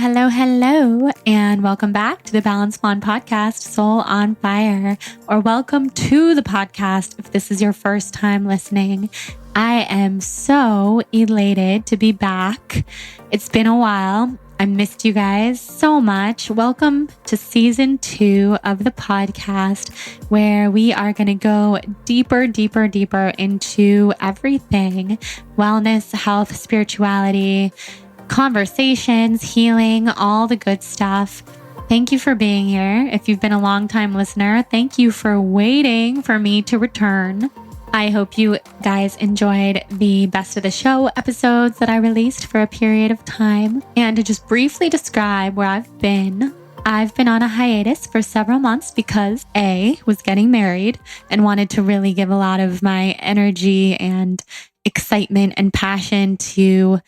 Hello, and welcome back to the Balanced Blonde Podcast, Soul on Fire, or welcome to the podcast if this is your first time listening. I am so elated to be back. It's been a while. I missed you guys so much. Welcome to season 2 of the podcast, where we are going to go deeper into everything: wellness, health, spirituality, conversations, healing, all the good stuff. Thank you for being here. If you've been a long-time listener, thank you for waiting for me to return. I hope you guys enjoyed the best of the show episodes that I released for a period of time. And to just briefly describe where I've been on a hiatus for several months because I was getting married and wanted to really give a lot of my energy and excitement and passion to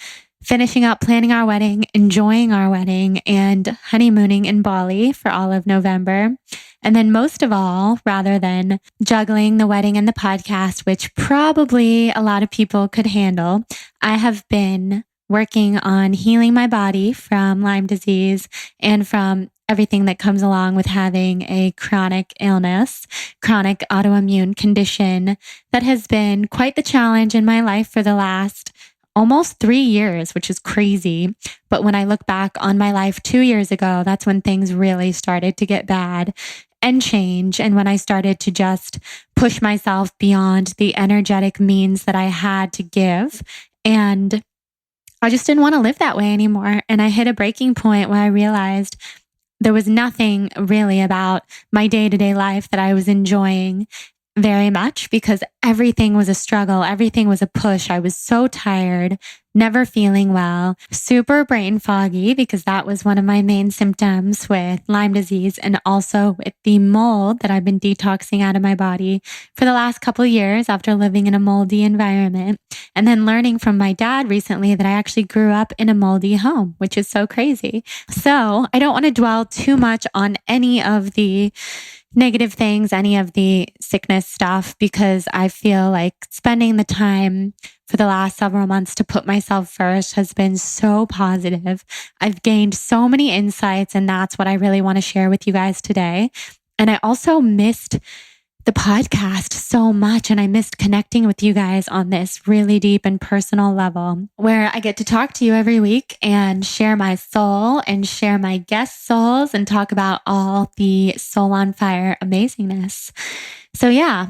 finishing up planning our wedding, enjoying our wedding, and honeymooning in Bali for all of November. And then most of all, rather than juggling the wedding and the podcast, which probably a lot of people could handle, I have been working on healing my body from Lyme disease and from everything that comes along with having a chronic illness, chronic autoimmune condition that has been quite the challenge in my life for the last almost 3 years, which is crazy. But when I look back on my life 2 years ago, that's when things really started to get bad and change. And when I started to just push myself beyond the energetic means that I had to give. And I just didn't want to live that way anymore. And I hit a breaking point where I realized there was nothing really about my day-to-day life that I was enjoying very much, because everything was a struggle. Everything was a push. I was so tired, never feeling well, super brain foggy, because that was one of my main symptoms with Lyme disease, and also with the mold that I've been detoxing out of my body for the last couple of years after living in a moldy environment. And then learning from my dad recently that I actually grew up in a moldy home, which is so crazy. So I don't want to dwell too much on any of the negative things, any of the sickness stuff, because I feel like spending the time for the last several months to put myself first has been so positive. I've gained so many insights, and that's what I really want to share with you guys today. And I also missed the podcast so much, and I missed connecting with you guys on this really deep and personal level, where I get to talk to you every week and share my soul and share my guest souls and talk about all the soul on fire amazingness. So yeah,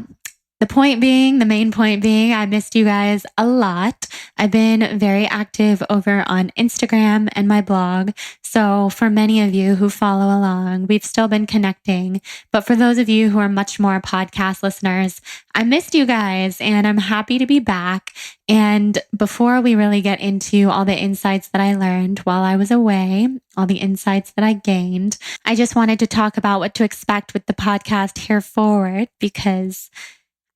the main point being, I missed you guys a lot. I've been very active over on Instagram and my blog. So for many of you who follow along, we've still been connecting. But for those of you who are much more podcast listeners, I missed you guys, and I'm happy to be back. And before we really get into all the insights that I learned while I was away, all the insights that I gained, I just wanted to talk about what to expect with the podcast here forward, because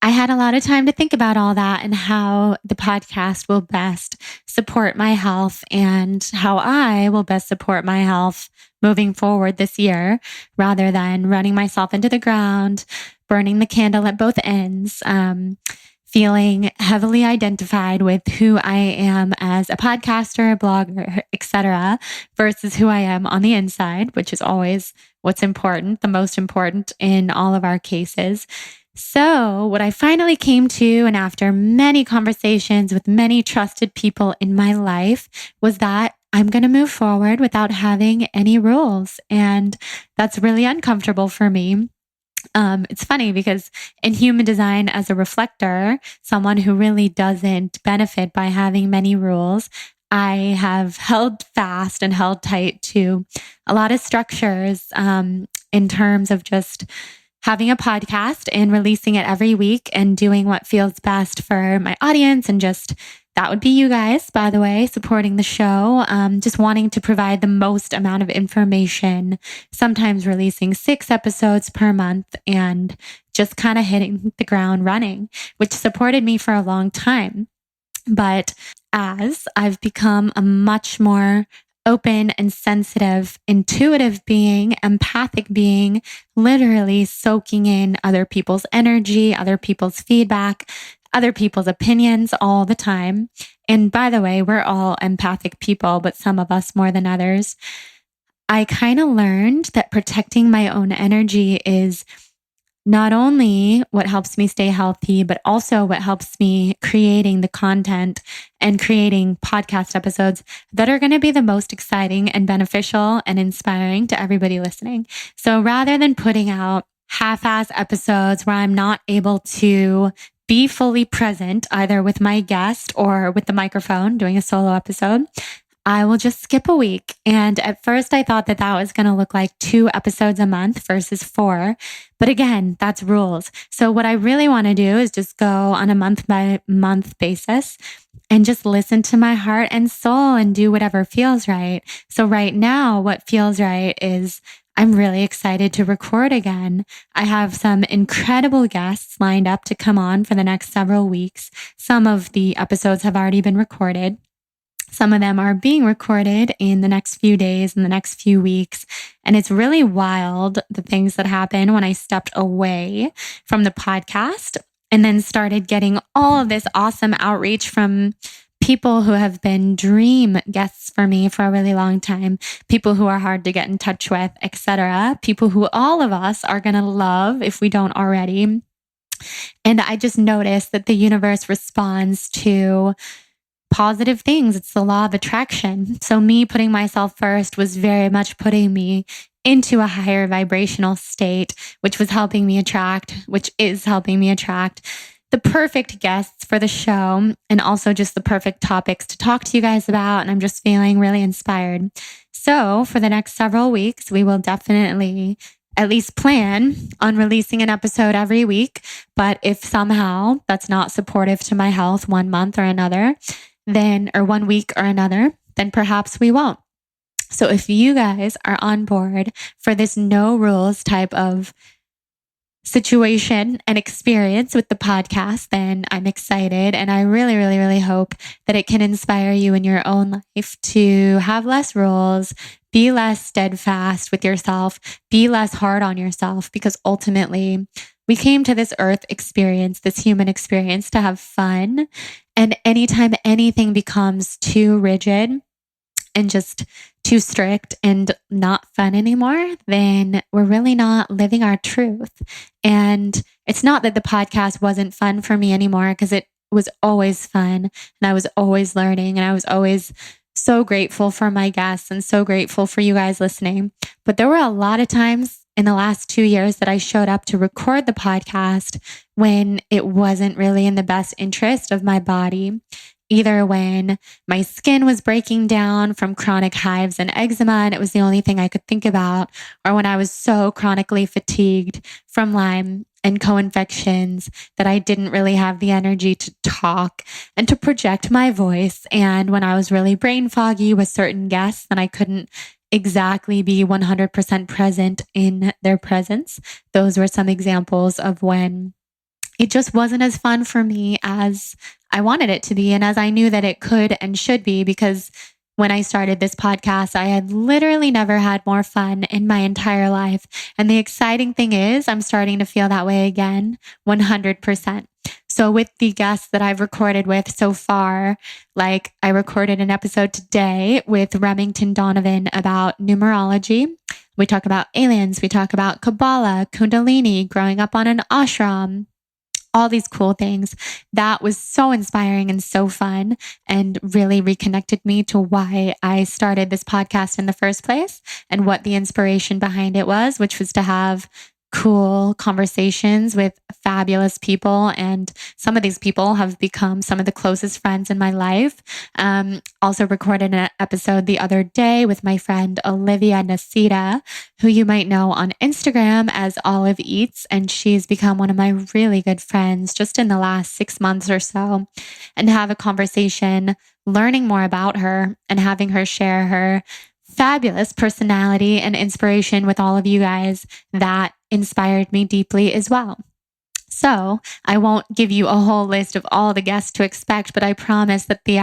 I had a lot of time to think about all that and how the podcast will best support my health and how I will best support my health moving forward this year, rather than running myself into the ground, burning the candle at both ends, feeling heavily identified with who I am as a podcaster, a blogger, etc., versus who I am on the inside, which is always what's important, the most important in all of our cases. So what I finally came to, and after many conversations with many trusted people in my life, was that I'm going to move forward without having any rules. And that's really uncomfortable for me. It's funny because in human design, as a reflector, someone who really doesn't benefit by having many rules, I have held fast and held tight to a lot of structures in terms of just having a podcast and releasing it every week and doing what feels best for my audience. And just, that would be you guys, by the way, supporting the show, just wanting to provide the most amount of information, sometimes releasing 6 episodes per month and just kind of hitting the ground running, which supported me for a long time. But as I've become a much more open and sensitive, intuitive being, empathic being, literally soaking in other people's energy, other people's feedback, other people's opinions all the time. And by the way, we're all empathic people, but some of us more than others. I kind of learned that protecting my own energy is not only what helps me stay healthy, but also what helps me creating the content and creating podcast episodes that are going to be the most exciting and beneficial and inspiring to everybody listening. So rather than putting out half-ass episodes where I'm not able to be fully present either with my guest or with the microphone doing a solo episode, I will just skip a week. And at first I thought that was going to look like 2 episodes a month versus 4. But again, that's rules. So what I really want to do is just go on a month by month basis and just listen to my heart and soul and do whatever feels right. So right now, what feels right is I'm really excited to record again. I have some incredible guests lined up to come on for the next several weeks. Some of the episodes have already been recorded. Some of them are being recorded in the next few days, in the next few weeks. And it's really wild, the things that happen when I stepped away from the podcast and then started getting all of this awesome outreach from people who have been dream guests for me for a really long time, people who are hard to get in touch with, etc. People who all of us are going to love if we don't already. And I just noticed that the universe responds to positive things. It's the law of attraction. So me putting myself first was very much putting me into a higher vibrational state, which is helping me attract the perfect guests for the show and also just the perfect topics to talk to you guys about. And I'm just feeling really inspired. So for the next several weeks, we will definitely at least plan on releasing an episode every week. But if somehow that's not supportive to my health 1 month or another, or 1 week or another, then perhaps we won't. So if you guys are on board for this no rules type of situation and experience with the podcast, then I'm excited. And I really, really, really hope that it can inspire you in your own life to have less rules, be less steadfast with yourself, be less hard on yourself, because ultimately we came to this earth experience, this human experience, to have fun. And anytime anything becomes too rigid and just too strict and not fun anymore, then we're really not living our truth. And it's not that the podcast wasn't fun for me anymore, because it was always fun and I was always learning and I was always so grateful for my guests and so grateful for you guys listening. But there were a lot of times in the last 2 years that I showed up to record the podcast when it wasn't really in the best interest of my body, either when my skin was breaking down from chronic hives and eczema and it was the only thing I could think about, or when I was so chronically fatigued from Lyme and co-infections that I didn't really have the energy to talk and to project my voice. And when I was really brain foggy with certain guests and I couldn't exactly be 100% present in their presence. Those were some examples of when it just wasn't as fun for me as I wanted it to be and as I knew that it could and should be, because when I started this podcast, I had literally never had more fun in my entire life. And the exciting thing is I'm starting to feel that way again, 100%. So with the guests that I've recorded with so far, like I recorded an episode today with Remington Donovan about numerology. We talk about aliens. We talk about Kabbalah, Kundalini, growing up on an ashram, all these cool things. That was so inspiring and so fun and really reconnected me to why I started this podcast in the first place and what the inspiration behind it was, which was to have cool conversations with fabulous people. And some of these people have become some of the closest friends in my life. Also recorded an episode the other day with my friend Olivia Nasita, who you might know on Instagram as Olive Eats. And she's become one of my really good friends just in the last 6 months or so, and have a conversation learning more about her and having her share her fabulous personality and inspiration with all of you guys. That inspired me deeply as well. So I won't give you a whole list of all the guests to expect, but I promise that they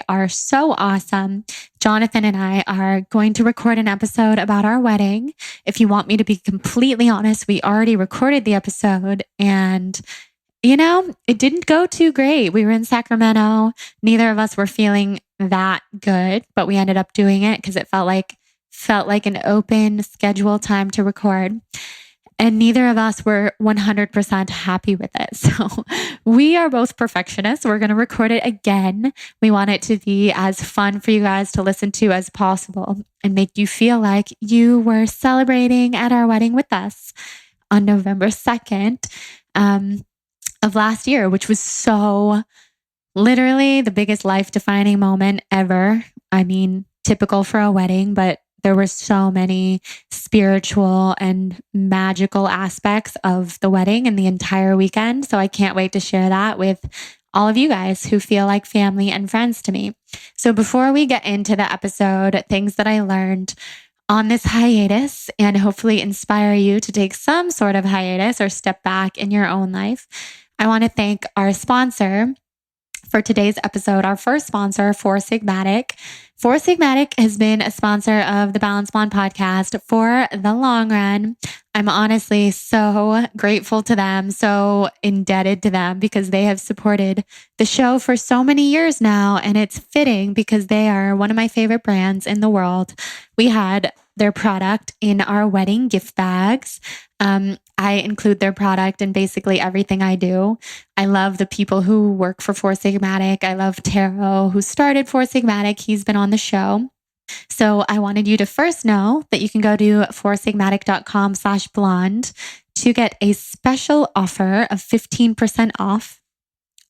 are so awesome. Jonathan and I are going to record an episode about our wedding. If you want me to be completely honest, we already recorded the episode and it didn't go too great. We were in Sacramento. Neither of us were feeling that good, but we ended up doing it because it felt like felt like an open schedule time to record. And neither of us were 100% happy with it. So we are both perfectionists. We're going to record it again. We want it to be as fun for you guys to listen to as possible and make you feel like you were celebrating at our wedding with us on November 2nd of last year, which was so literally the biggest life-defining moment ever. I mean, typical for a wedding, but there were so many spiritual and magical aspects of the wedding and the entire weekend. So I can't wait to share that with all of you guys who feel like family and friends to me. So before we get into the episode, things that I learned on this hiatus and hopefully inspire you to take some sort of hiatus or step back in your own life, I want to thank our sponsor for today's episode, our first sponsor, Four Sigmatic. Four Sigmatic has been a sponsor of the Balance Blonde podcast for the long run. I'm honestly so grateful to them, so indebted to them because they have supported the show for so many years now. And it's fitting because they are one of my favorite brands in the world. We had their product in our wedding gift bags. I include their product in basically everything I do. I love the people who work for Four Sigmatic. I love Taro, who started Four Sigmatic. He's been on the show. So I wanted you to first know that you can go to foursigmatic.com/blonde to get a special offer of 15% off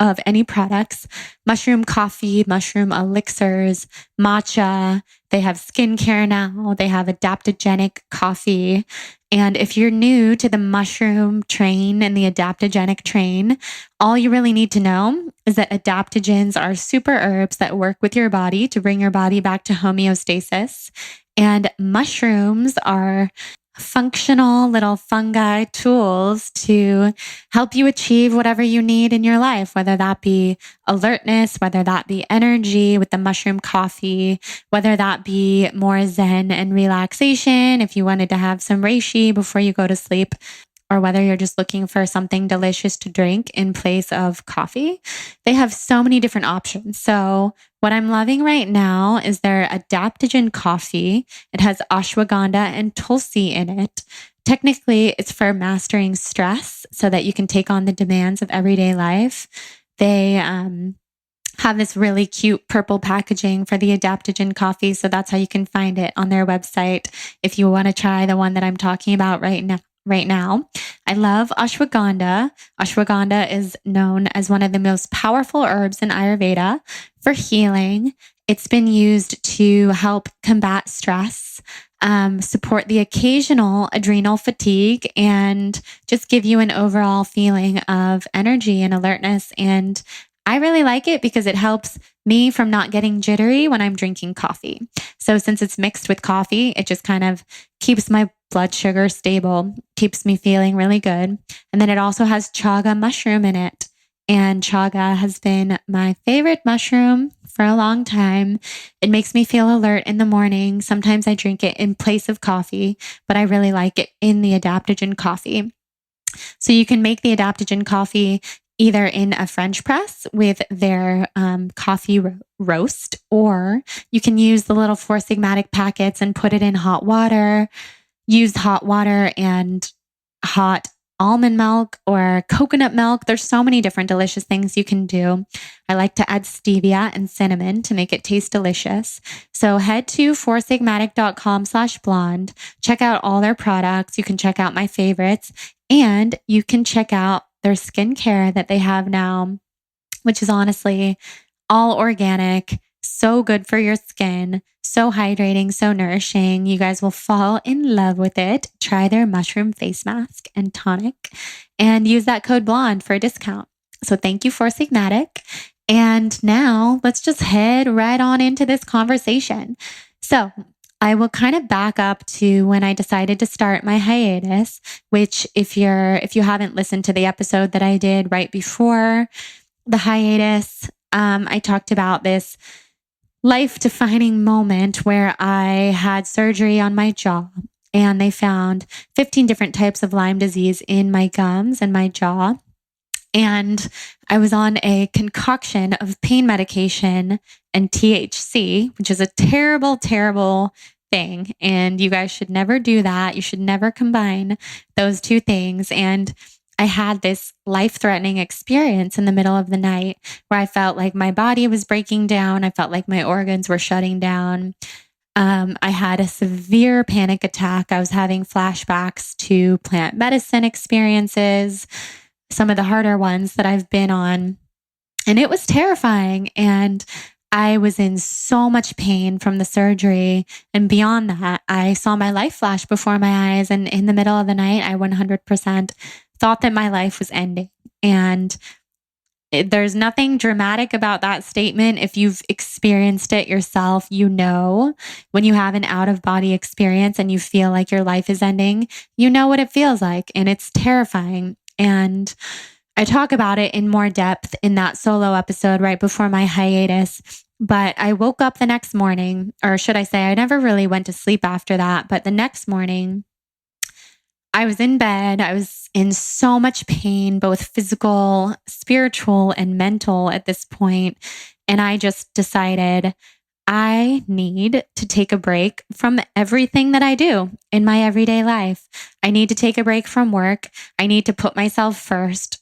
of any products: mushroom coffee, mushroom elixirs, matcha. They have skincare now. They have adaptogenic coffee. And if you're new to the mushroom train and the adaptogenic train, all you really need to know is that adaptogens are super herbs that work with your body to bring your body back to homeostasis. And mushrooms are functional little fungi tools to help you achieve whatever you need in your life, whether that be alertness, whether that be energy with the mushroom coffee, whether that be more zen and relaxation, if you wanted to have some reishi before you go to sleep, or whether you're just looking for something delicious to drink in place of coffee. They have so many different options. So what I'm loving right now is their adaptogen coffee. It has ashwagandha and tulsi in it. Technically, it's for mastering stress so that you can take on the demands of everyday life. They have this really cute purple packaging for the adaptogen coffee. So that's how you can find it on their website if you want to try the one that I'm talking about right now. I love ashwagandha. Ashwagandha is known as one of the most powerful herbs in Ayurveda for healing. It's been used to help combat stress, support the occasional adrenal fatigue, and just give you an overall feeling of energy and alertness. And I really like it because it helps me from not getting jittery when I'm drinking coffee. So since it's mixed with coffee, it just kind of keeps my blood sugar stable, keeps me feeling really good. And then it also has chaga mushroom in it. And chaga has been my favorite mushroom for a long time. It makes me feel alert in the morning. Sometimes I drink it in place of coffee, but I really like it in the adaptogen coffee. So you can make the adaptogen coffee either in a French press with their coffee roast, or you can use the little Four Sigmatic packets and put it in hot water. Use hot water and hot almond milk or coconut milk. There's so many different delicious things you can do. I like to add stevia and cinnamon to make it taste delicious. So head to foursigmatic.com/blonde. Check out all their products. You can check out my favorites, and you can check out their skincare that they have now, which is honestly all organic, so good for your skin, so hydrating, so nourishing. You guys will fall in love with it. Try their mushroom face mask and tonic and use that code BLONDE for a discount. So thank you, Four Sigmatic. And now let's just head right on into this conversation. So I will kind of back up to when I decided to start my hiatus, which if you haven't listened to the episode that I did right before the hiatus, I talked about this life-defining moment where I had surgery on my jaw, and they found 15 different types of Lyme disease in my gums and my jaw. And I was on a concoction of pain medication and THC, which is a terrible, terrible thing. And you guys should never do that. You should never combine those two things. And I had this life-threatening experience in the middle of the night where I felt like my body was breaking down. I felt like my organs were shutting down. I had a severe panic attack. I was having flashbacks to plant medicine experiences, some of the harder ones that I've been on. And it was terrifying. And I was in so much pain from the surgery. And beyond that, I saw my life flash before my eyes. And in the middle of the night, I 100% thought that my life was ending. And there's nothing dramatic about that statement. If you've experienced it yourself, you know, when you have an out-of-body experience and you feel like your life is ending, you know what it feels like, and it's terrifying. And I talk about it in more depth in that solo episode right before my hiatus. But I woke up the next morning, or should I say, I never really went to sleep after that. But the next morning, I was in bed. I was in so much pain, both physical, spiritual, and mental at this point. And I just decided I need to take a break from everything that I do in my everyday life. I need to take a break from work. I need to put myself first.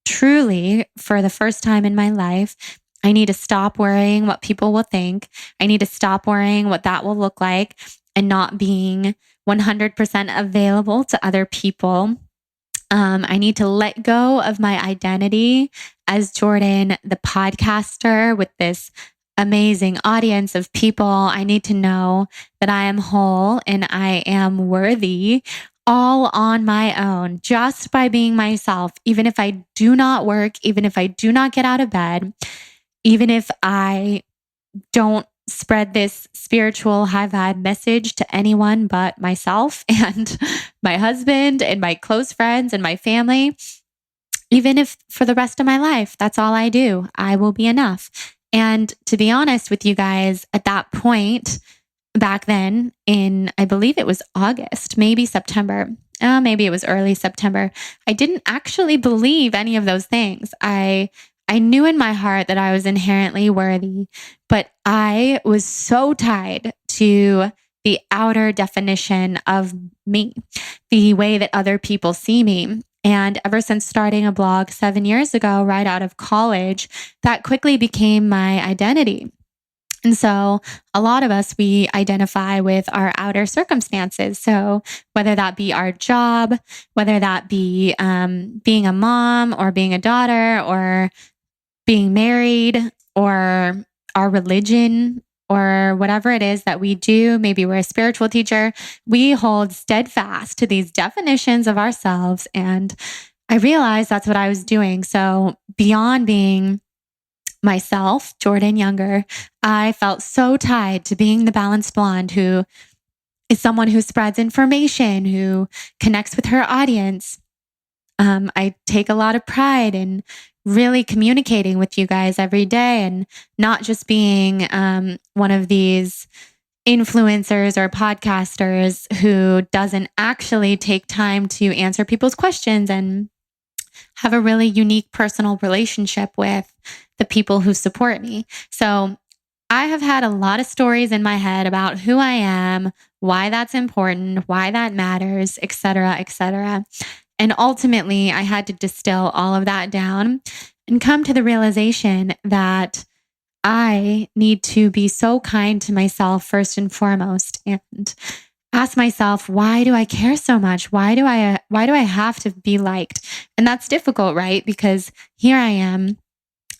Truly, for the first time in my life, I need to stop worrying what people will think. I need to stop worrying what that will look like and not being 100% available to other people. I need to let go of my identity as Jordan, the podcaster with this amazing audience of people. I need to know that I am whole and I am worthy all on my own, just by being myself, even if I do not work, even if I do not get out of bed, even if I don't spread this spiritual high vibe message to anyone but myself and my husband and my close friends and my family. Even if for the rest of my life, that's all I do, I will be enough. And to be honest with you guys, at that point, back then in, I believe it was August, maybe September, maybe it was early September, I didn't actually believe any of those things. I knew in my heart that I was inherently worthy, but I was so tied to the outer definition of me, the way that other people see me. And ever since starting a blog 7 years ago, right out of college, that quickly became my identity. And so a lot of us, we identify with our outer circumstances. So whether that be our job, whether that be being a mom or being a daughter or being married or our religion or whatever it is that we do, maybe we're a spiritual teacher, we hold steadfast to these definitions of ourselves. And I realized that's what I was doing. So beyond being myself, Jordan Younger, I felt so tied to being the balanced blonde who is someone who spreads information, who connects with her audience. I take a lot of pride in really communicating with you guys every day and not just being one of these influencers or podcasters who doesn't actually take time to answer people's questions and have a really unique personal relationship with the people who support me. So I have had a lot of stories in my head about who I am, why that's important, why that matters, et cetera, et cetera. And ultimately, I had to distill all of that down and come to the realization that I need to be so kind to myself first and foremost, and ask myself, why do I care so much? Why do I have to be liked? And that's difficult, right? Because here I am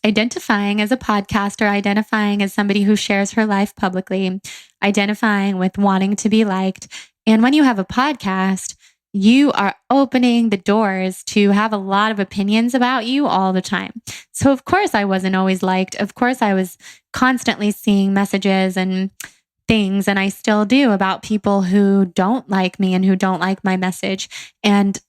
identifying as a podcaster, identifying as somebody who shares her life publicly, identifying with wanting to be liked. And when you have a podcast, you are opening the doors to have a lot of opinions about you all the time. So of course I wasn't always liked. Of course I was constantly seeing messages and things, and I still do, about people who don't like me and who don't like my message. And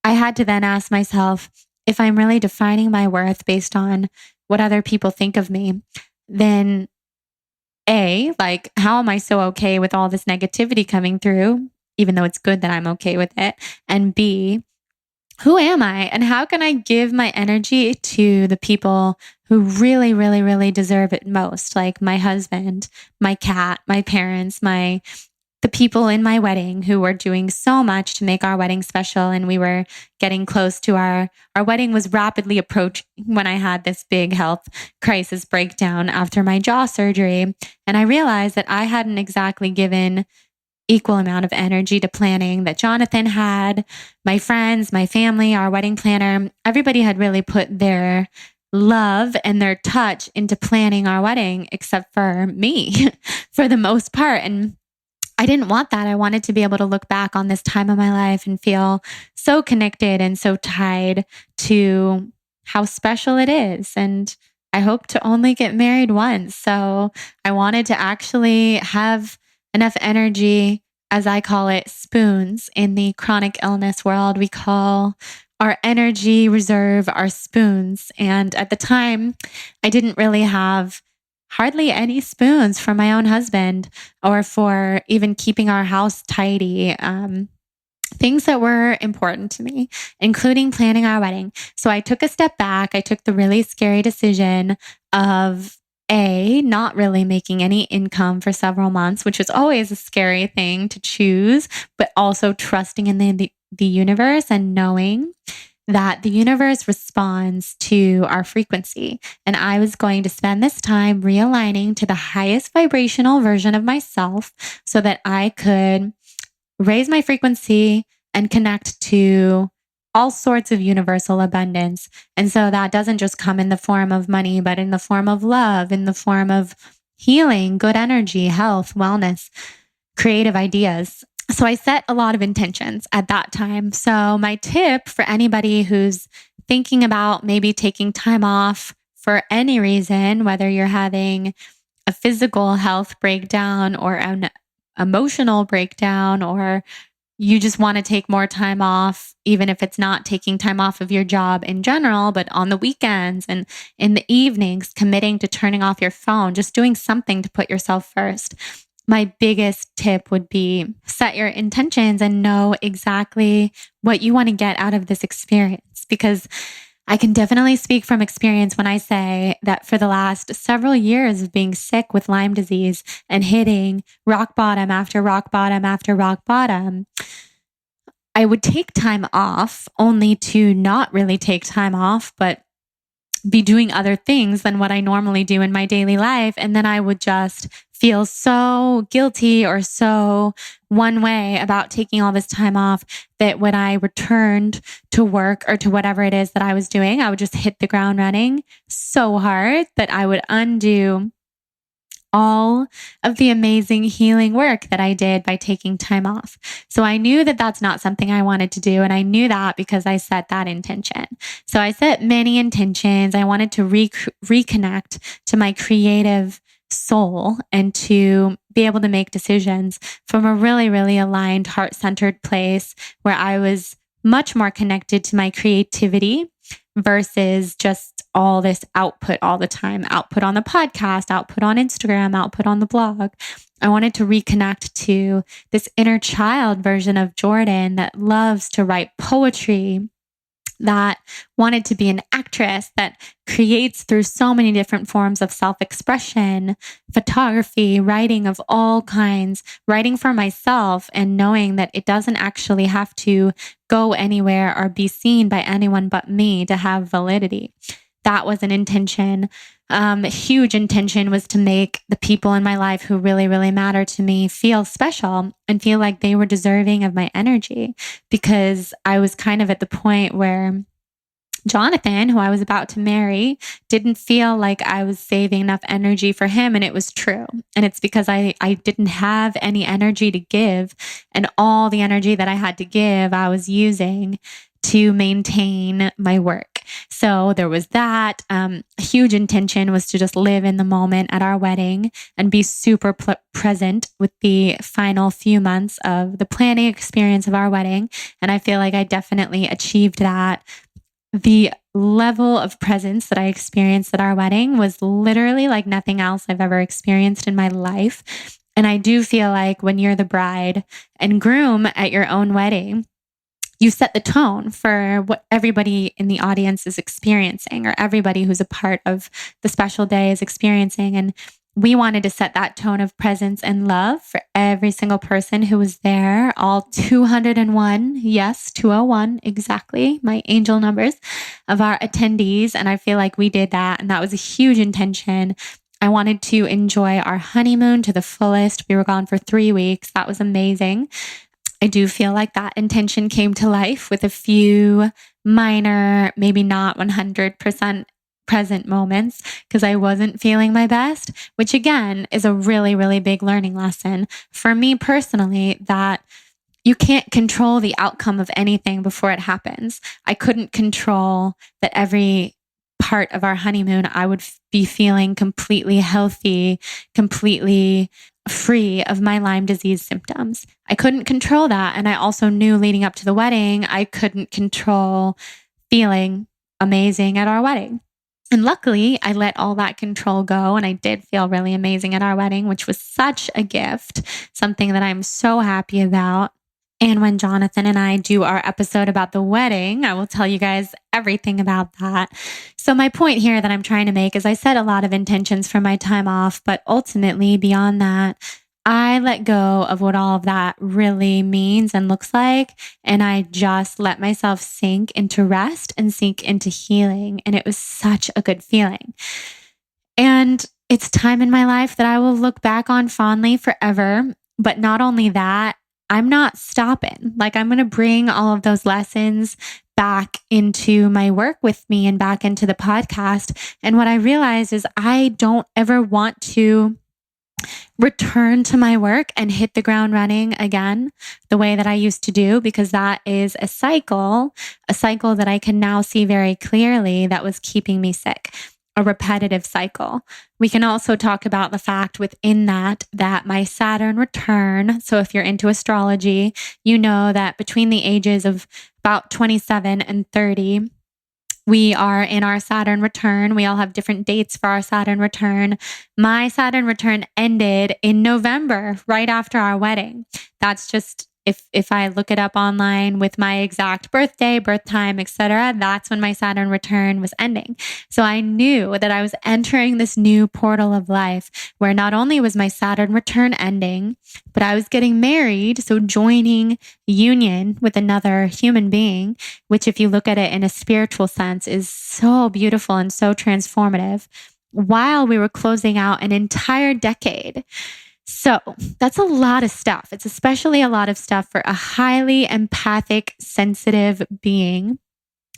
I had to then ask myself, if I'm really defining my worth based on what other people think of me, then A, like, how am I so okay with all this negativity coming through, even though it's good that I'm okay with it? And B, who am I? And how can I give my energy to the people who really, really, really deserve it most? Like my husband, my cat, my parents, my the people in my wedding who were doing so much to make our wedding special. And we were getting close to our wedding was rapidly approaching when I had this big health crisis breakdown after my jaw surgery. And I realized that I hadn't exactly given equal amount of energy to planning that Jonathan had. My friends, my family, our wedding planner, everybody had really put their love and their touch into planning our wedding, except for me for the most part. And I didn't want that. I wanted to be able to look back on this time of my life and feel so connected and so tied to how special it is. And I hope to only get married once. So I wanted to actually have enough energy, as I call it, spoons. In the chronic illness world, we call our energy reserve our spoons. And at the time, I didn't really have hardly any spoons for my own husband or for even keeping our house tidy. Things that were important to me, including planning our wedding. So I took a step back. I took the really scary decision of not really making any income for several months, which was always a scary thing to choose, but also trusting in the universe and knowing that the universe responds to our frequency. And I was going to spend this time realigning to the highest vibrational version of myself so that I could raise my frequency and connect to all sorts of universal abundance. And so that doesn't just come in the form of money, but in the form of love, in the form of healing, good energy, health, wellness, creative ideas. So I set a lot of intentions at that time. So my tip for anybody who's thinking about maybe taking time off for any reason, whether you're having a physical health breakdown or an emotional breakdown, or you just want to take more time off, even if it's not taking time off of your job in general, but on the weekends and in the evenings, committing to turning off your phone, just doing something to put yourself first. My biggest tip would be set your intentions and know exactly what you want to get out of this experience. Because I can definitely speak from experience when I say that for the last several years of being sick with Lyme disease and hitting rock bottom after rock bottom after rock bottom, I would take time off only to not really take time off, but be doing other things than what I normally do in my daily life. And then I would just feel so guilty or so one way about taking all this time off that when I returned to work or to whatever it is that I was doing, I would just hit the ground running so hard that I would undo all of the amazing healing work that I did by taking time off. So I knew that that's not something I wanted to do. And I knew that because I set that intention. So I set many intentions. I wanted to reconnect to my creative soul and to be able to make decisions from a really, really aligned, heart-centered place where I was much more connected to my creativity versus just all this output all the time, output on the podcast, output on Instagram, output on the blog. I wanted to reconnect to this inner child version of Jordan that loves to write poetry, that wanted to be an actress, that creates through so many different forms of self-expression, photography, writing of all kinds, writing for myself and knowing that it doesn't actually have to go anywhere or be seen by anyone but me to have validity. That was an intention. A huge intention was to make the people in my life who really, really matter to me feel special and feel like they were deserving of my energy, because I was kind of at the point where Jonathan, who I was about to marry, didn't feel like I was saving enough energy for him. And it was true. And it's because I didn't have any energy to give. And all the energy that I had to give, I was using to maintain my work. So there was that. A huge intention was to just live in the moment at our wedding and be super present with the final few months of the planning experience of our wedding. And I feel like I definitely achieved that. The level of presence that I experienced at our wedding was literally like nothing else I've ever experienced in my life. And I do feel like when you're the bride and groom at your own wedding, you set the tone for what everybody in the audience is experiencing, or everybody who's a part of the special day is experiencing. And we wanted to set that tone of presence and love for every single person who was there, all 201, yes, 201, exactly, my angel numbers of our attendees. And I feel like we did that. And that was a huge intention. I wanted to enjoy our honeymoon to the fullest. We were gone for 3 weeks. That was amazing. I do feel like that intention came to life with a few minor, maybe not 100% present moments because I wasn't feeling my best, which again is a really, really big learning lesson for me personally, that you can't control the outcome of anything before it happens. I couldn't control that every part of our honeymoon, I would be feeling completely healthy, completely free of my Lyme disease symptoms. I couldn't control that. And I also knew leading up to the wedding, I couldn't control feeling amazing at our wedding. And luckily, I let all that control go and I did feel really amazing at our wedding, which was such a gift, something that I'm so happy about. And when Jonathan and I do our episode about the wedding, I will tell you guys everything about that. So my point here that I'm trying to make is I set a lot of intentions for my time off, but ultimately beyond that, I let go of what all of that really means and looks like. And I just let myself sink into rest and sink into healing. And it was such a good feeling. And it's time in my life that I will look back on fondly forever. But not only that, I'm not stopping. Like, I'm going to bring all of those lessons back into my work with me and back into the podcast. And what I realized is I don't ever want to return to my work and hit the ground running again the way that I used to do, because that is a cycle that I can now see very clearly that was keeping me sick. A repetitive cycle. We can also talk about the fact within that my Saturn return. So if you're into astrology, you know that between the ages of about 27 and 30, we are in our Saturn return. We all have different dates for our Saturn return. My Saturn return ended in November, right after our wedding. That's just, if I look it up online with my exact birthday, birth time, etc., that's when my Saturn return was ending. So I knew that I was entering this new portal of life where not only was my Saturn return ending, but I was getting married. So joining union with another human being, which if you look at it in a spiritual sense is so beautiful and so transformative, while we were closing out an entire decade. So that's a lot of stuff. It's especially a lot of stuff for a highly empathic, sensitive being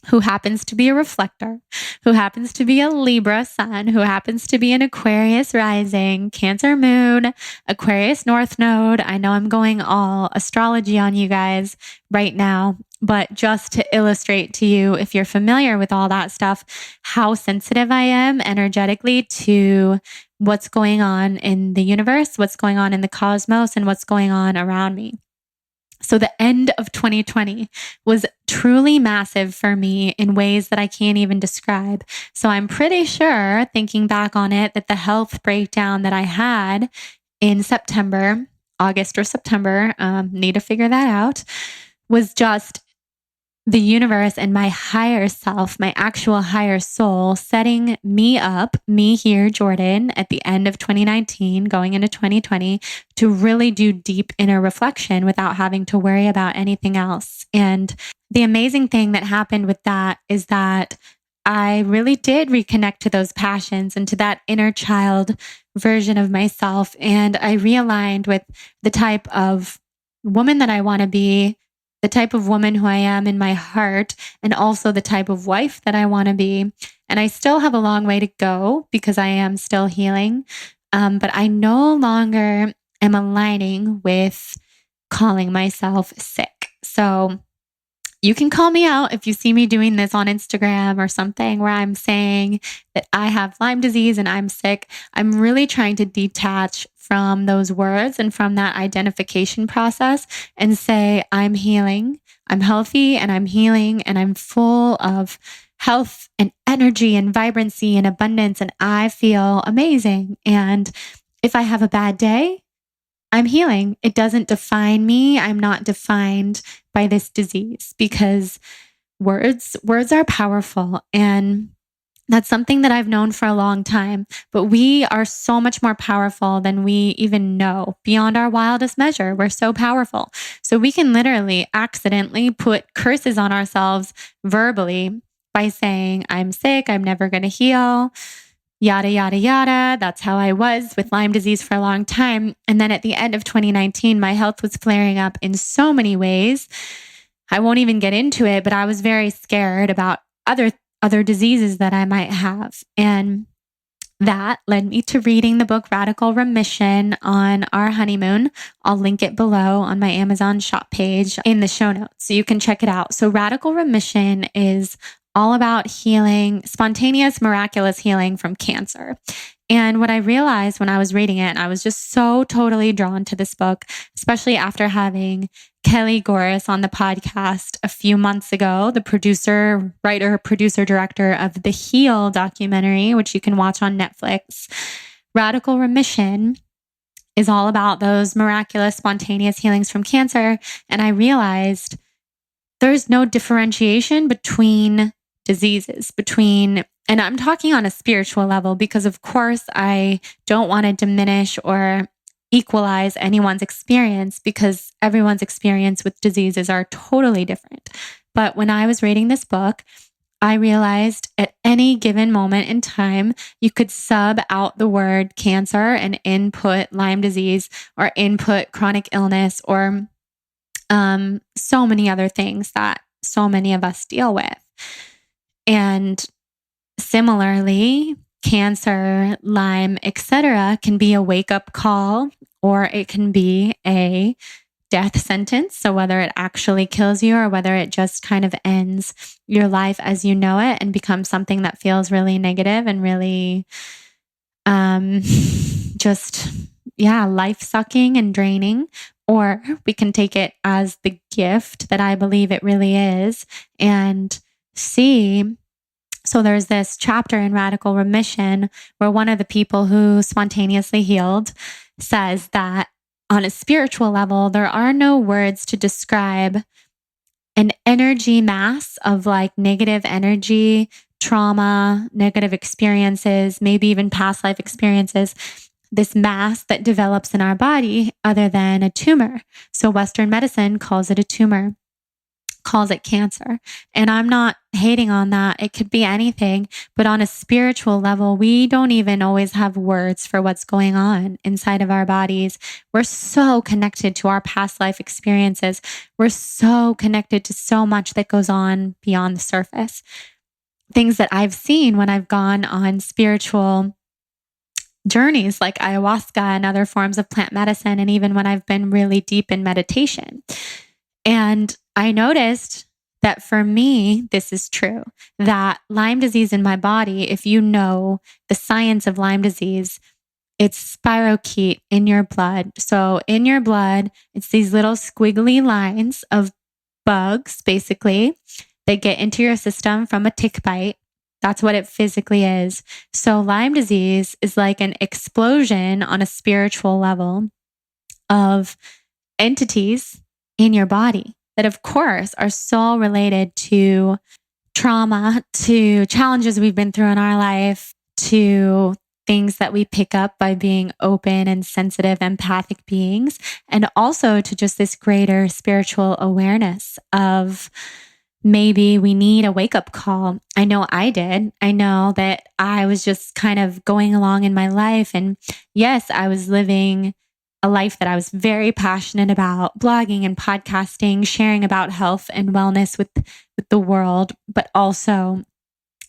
who happens to be a reflector, who happens to be a Libra sun, who happens to be an Aquarius rising, Cancer moon, Aquarius north node. I know I'm going all astrology on you guys right now, but just to illustrate to you, if you're familiar with all that stuff, how sensitive I am energetically to what's going on in the universe, what's going on in the cosmos, and what's going on around me. So the end of 2020 was truly massive for me in ways that I can't even describe. So I'm pretty sure, thinking back on it, that the health breakdown that I had in September, August or September, need to figure that out, was just the universe and my higher self, my actual higher soul, setting me up, me here, Jordan, at the end of 2019, going into 2020, to really do deep inner reflection without having to worry about anything else. And the amazing thing that happened with that is that I really did reconnect to those passions and to that inner child version of myself. And I realigned with the type of woman that I want to be, the type of woman who I am in my heart, and also the type of wife that I want to be. And I still have a long way to go because I am still healing. But I no longer am aligning with calling myself sick. So you can call me out if you see me doing this on Instagram or something where I'm saying that I have Lyme disease and I'm sick. I'm really trying to detach from those words and from that identification process and say, I'm healing, I'm healthy, and I'm healing, and I'm full of health and energy and vibrancy and abundance, and I feel amazing. And if I have a bad day, I'm healing. It doesn't define me. I'm not defined by this disease, because words are powerful. And That's something that I've known for a long time, but we are so much more powerful than we even know. Beyond our wildest measure, we're so powerful. So we can literally accidentally put curses on ourselves verbally by saying, I'm sick, I'm never going to heal, yada, yada, yada. That's how I was with Lyme disease for a long time. And then at the end of 2019, my health was flaring up in so many ways. I won't even get into it, but I was very scared about other diseases that I might have. And that led me to reading the book Radical Remission on our honeymoon. I'll link it below on my Amazon shop page in the show notes so you can check it out. So Radical Remission is all about healing, spontaneous, miraculous healing from cancer. And what I realized when I was reading it, and I was just so totally drawn to this book, especially after having Kelly Goris on the podcast a few months ago, the writer, producer, director of the Heal documentary, which you can watch on Netflix. Radical Remission is all about those miraculous, spontaneous healings from cancer. And I realized there's no differentiation between diseases, and I'm talking on a spiritual level, because of course I don't want to diminish or equalize anyone's experience, because everyone's experience with diseases are totally different. But when I was reading this book, I realized at any given moment in time, you could sub out the word cancer and input Lyme disease or input chronic illness or so many other things that so many of us deal with. And similarly, cancer, Lyme, etc., can be a wake-up call, or it can be a death sentence. So whether it actually kills you or whether it just kind of ends your life as you know it and becomes something that feels really negative and really life-sucking and draining. Or we can take it as the gift that I believe it really is and see. So there's this chapter in Radical Remission where one of the people who spontaneously healed says that on a spiritual level, there are no words to describe an energy mass of like negative energy, trauma, negative experiences, maybe even past life experiences, this mass that develops in our body other than a tumor. So Western medicine calls it a tumor, calls it cancer. And I'm not hating on that. It could be anything. But on a spiritual level, we don't even always have words for what's going on inside of our bodies. We're so connected to our past life experiences. We're so connected to so much that goes on beyond the surface. Things that I've seen when I've gone on spiritual journeys like ayahuasca and other forms of plant medicine, and even when I've been really deep in meditation. And I noticed that for me, this is true, that Lyme disease in my body, if you know the science of Lyme disease, it's spirochete in your blood. So in your blood, it's these little squiggly lines of bugs, basically, that get into your system from a tick bite. That's what it physically is. So Lyme disease is like an explosion on a spiritual level of entities in your body that, of course, are so related to trauma, to challenges we've been through in our life, to things that we pick up by being open and sensitive, empathic beings, and also to just this greater spiritual awareness of maybe we need a wake-up call. I know I did. I know that I was just kind of going along in my life. And yes, I was living a life that I was very passionate about, blogging and podcasting, sharing about health and wellness with the world. But also,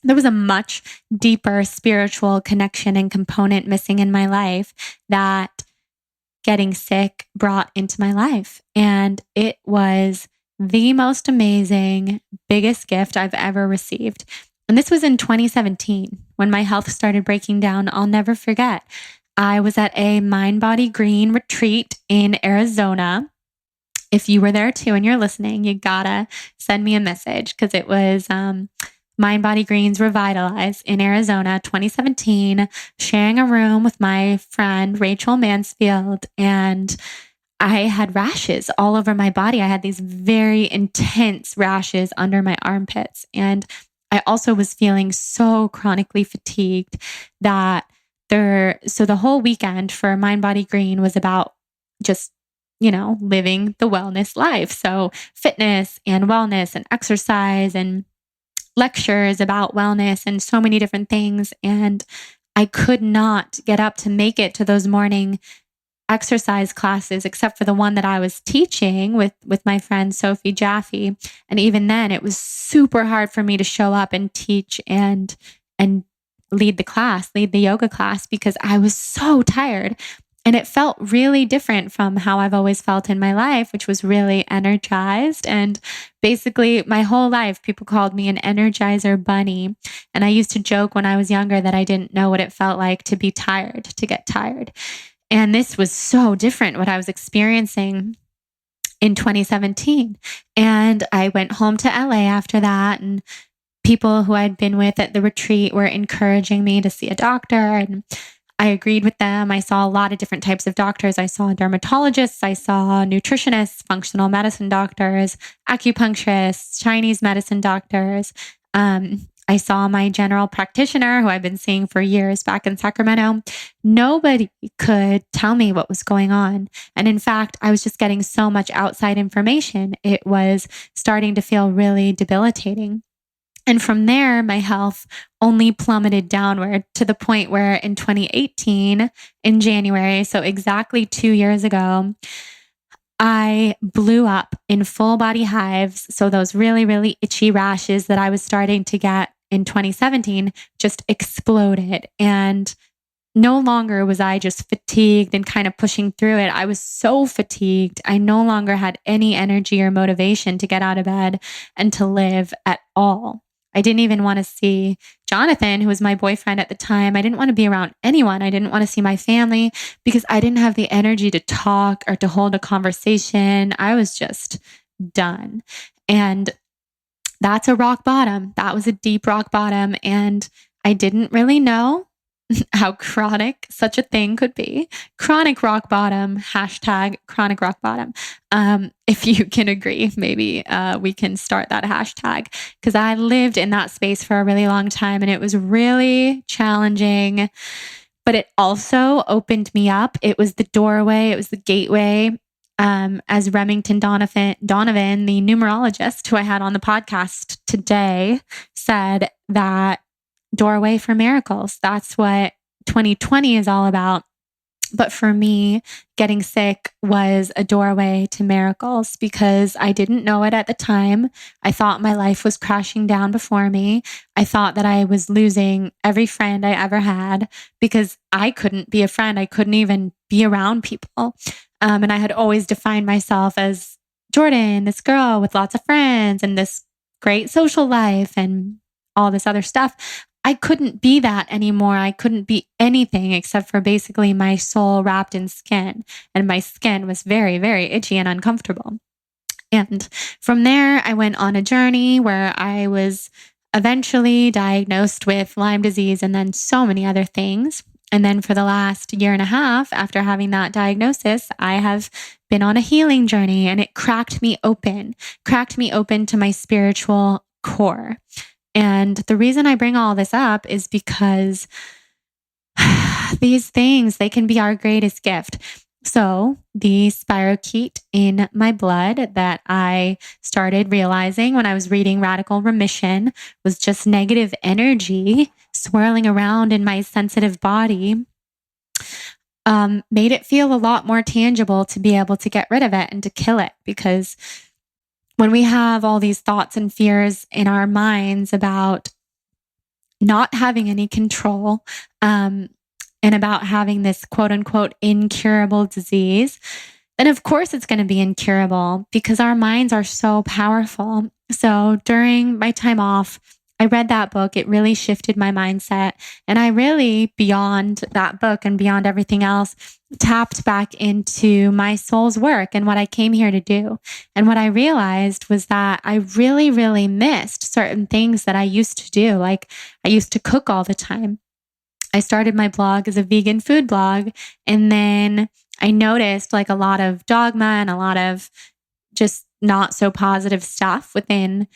there was a much deeper spiritual connection and component missing in my life that getting sick brought into my life. And it was the most amazing, biggest gift I've ever received. And this was in 2017 when my health started breaking down. I'll never forget. I was at a Mind Body Green retreat in Arizona. If you were there too and you're listening, you gotta send me a message, because it was Mind Body Greens Revitalize in Arizona 2017, sharing a room with my friend Rachel Mansfield, and I had rashes all over my body. I had these very intense rashes under my armpits, and I also was feeling so chronically fatigued that so the whole weekend for Mind Body Green was about just, living the wellness life. So fitness and wellness and exercise and lectures about wellness and so many different things. And I could not get up to make it to those morning exercise classes, except for the one that I was teaching with my friend Sophie Jaffe. And even then, it was super hard for me to show up and teach and lead the yoga class, because I was so tired. And it felt really different from how I've always felt in my life, which was really energized. And basically, my whole life, people called me an Energizer bunny. And I used to joke when I was younger that I didn't know what it felt like to be tired, to get tired. And this was so different, what I was experiencing in 2017. And I went home to LA after that, and people who I'd been with at the retreat were encouraging me to see a doctor, and I agreed with them. I saw a lot of different types of doctors. I saw dermatologists, I saw nutritionists, functional medicine doctors, acupuncturists, Chinese medicine doctors. I saw my general practitioner, who I've been seeing for years back in Sacramento. Nobody could tell me what was going on. And in fact, I was just getting so much outside information. It was starting to feel really debilitating. And from there, my health only plummeted downward to the point where in 2018, in January, so exactly 2 years ago, I blew up in full body hives. So those really, really itchy rashes that I was starting to get in 2017 just exploded. And no longer was I just fatigued and kind of pushing through it. I was so fatigued. I no longer had any energy or motivation to get out of bed and to live at all. I didn't even want to see Jonathan, who was my boyfriend at the time. I didn't want to be around anyone. I didn't want to see my family because I didn't have the energy to talk or to hold a conversation. I was just done. And that's a rock bottom. That was a deep rock bottom. And I didn't really know how chronic such a thing could be. Chronic rock bottom, hashtag chronic rock bottom. If you can agree, maybe we can start that hashtag, because I lived in that space for a really long time and it was really challenging, but it also opened me up. It was the doorway, it was the gateway. As Remington Donovan, the numerologist who I had on the podcast today, said, that doorway for miracles. That's what 2020 is all about. But for me, getting sick was a doorway to miracles because I didn't know it at the time. I thought my life was crashing down before me. I thought that I was losing every friend I ever had because I couldn't be a friend. I couldn't even be around people. And I had always defined myself as Jordan, this girl with lots of friends and this great social life and all this other stuff. I couldn't be that anymore. I couldn't be anything except for basically my soul wrapped in skin. And my skin was very, very itchy and uncomfortable. And from there, I went on a journey where I was eventually diagnosed with Lyme disease and then so many other things. And then for the last year and a half after having that diagnosis, I have been on a healing journey, and it cracked me open to my spiritual core. And the reason I bring all this up is because these things, they can be our greatest gift. So the spirochete in my blood that I started realizing when I was reading Radical Remission was just negative energy swirling around in my sensitive body, made it feel a lot more tangible to be able to get rid of it and to kill it. Because when we have all these thoughts and fears in our minds about not having any control, and about having this quote unquote incurable disease, then of course it's going to be incurable because our minds are so powerful. So during my time off, I read that book. It really shifted my mindset. And I really, beyond that book and beyond everything else, tapped back into my soul's work and what I came here to do. And what I realized was that I really, really missed certain things that I used to do. Like I used to cook all the time. I started my blog as a vegan food blog. And then I noticed like a lot of dogma and a lot of just not so positive stuff within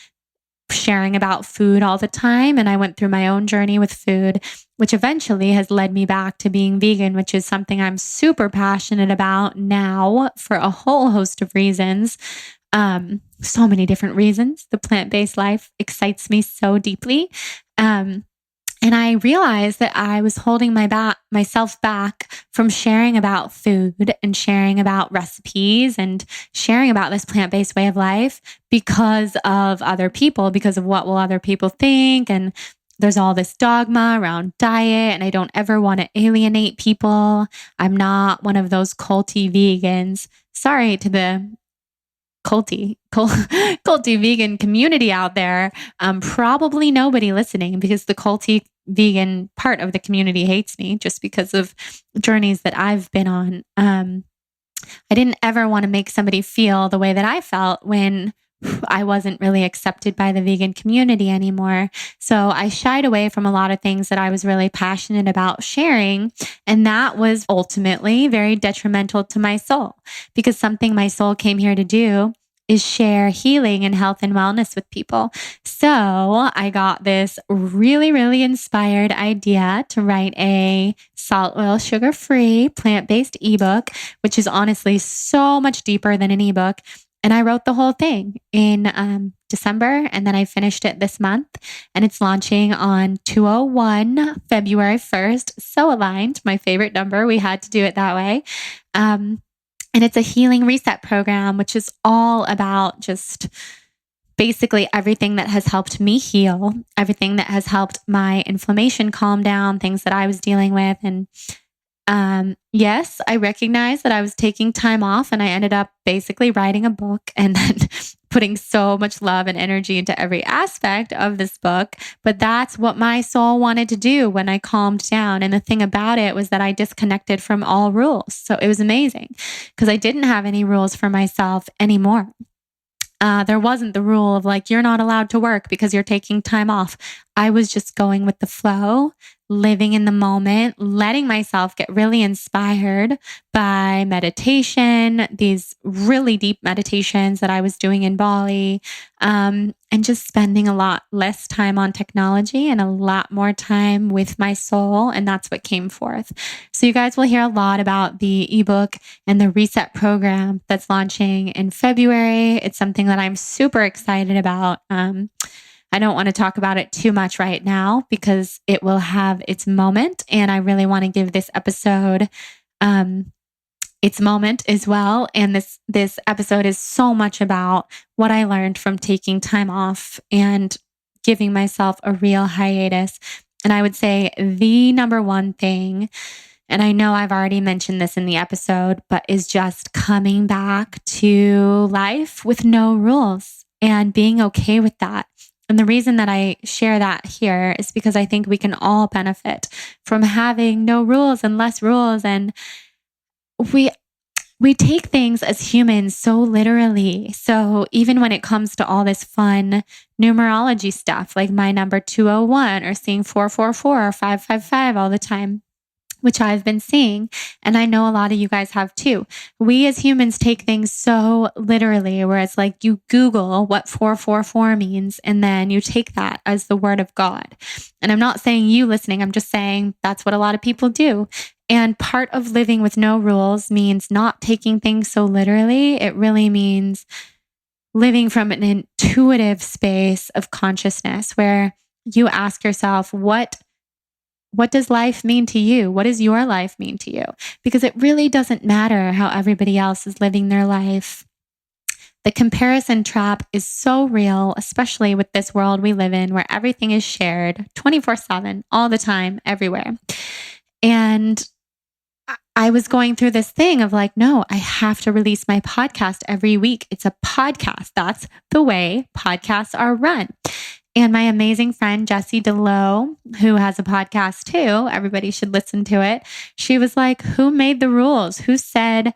sharing about food all the time. And I went through my own journey with food, which eventually has led me back to being vegan, which is something I'm super passionate about now for a whole host of reasons. So many different reasons. The plant-based life excites me so deeply. And I realized that I was holding myself back from sharing about food and sharing about recipes and sharing about this plant-based way of life because of other people, because of what will other people think. And there's all this dogma around diet, and I don't ever want to alienate people. I'm not one of those culty vegans. Sorry to the culty vegan community out there. Probably nobody listening, because the culty vegan part of the community hates me just because of journeys that I've been on. I didn't ever want to make somebody feel the way that I felt when I wasn't really accepted by the vegan community anymore. So I shied away from a lot of things that I was really passionate about sharing. And that was ultimately very detrimental to my soul, because something my soul came here to do is share healing and health and wellness with people. So I got this really, really inspired idea to write a salt, oil, sugar-free, plant-based ebook, which is honestly so much deeper than an ebook. And I wrote the whole thing in December, and then I finished it this month, and it's launching on 2/01, February 1st. So aligned, my favorite number. We had to do it that way. And it's a healing reset program, which is all about just basically everything that has helped me heal, everything that has helped my inflammation calm down, things that I was dealing with. And yes, I recognized that I was taking time off, and I ended up basically writing a book and then putting so much love and energy into every aspect of this book. But that's what my soul wanted to do when I calmed down. And the thing about it was that I disconnected from all rules. So it was amazing because I didn't have any rules for myself anymore. There wasn't the rule of like, you're not allowed to work because you're taking time off. I was just going with the flow, living in the moment, letting myself get really inspired by meditation, these really deep meditations that I was doing in Bali, and just spending a lot less time on technology and a lot more time with my soul. And that's what came forth. So you guys will hear a lot about the ebook and the reset program that's launching in February. It's something that I'm super excited about. I don't want to talk about it too much right now because it will have its moment. And I really want to give this episode its moment as well. And this episode is so much about what I learned from taking time off and giving myself a real hiatus. And I would say the number one thing, and I know I've already mentioned this in the episode, but is just coming back to life with no rules and being okay with that. And the reason that I share that here is because I think we can all benefit from having no rules and less rules. And we take things as humans so literally. So even when it comes to all this fun numerology stuff, like my number 201 or seeing 444 or 555 all the time, which I've been seeing, and I know a lot of you guys have too. We as humans take things so literally, where it's like you Google what 444 means, and then you take that as the word of God. And I'm not saying you listening, I'm just saying that's what a lot of people do. And part of living with no rules means not taking things so literally. It really means living from an intuitive space of consciousness where you ask yourself, what does life mean to you? What does your life mean to you? Because it really doesn't matter how everybody else is living their life. The comparison trap is so real, especially with this world we live in where everything is shared 24/7, all the time, everywhere. And I was going through this thing of like, no, I have to release my podcast every week. It's a podcast. That's the way podcasts are run. And my amazing friend, Jessie DeLoe, who has a podcast too, everybody should listen to it. She was like, who made the rules? Who says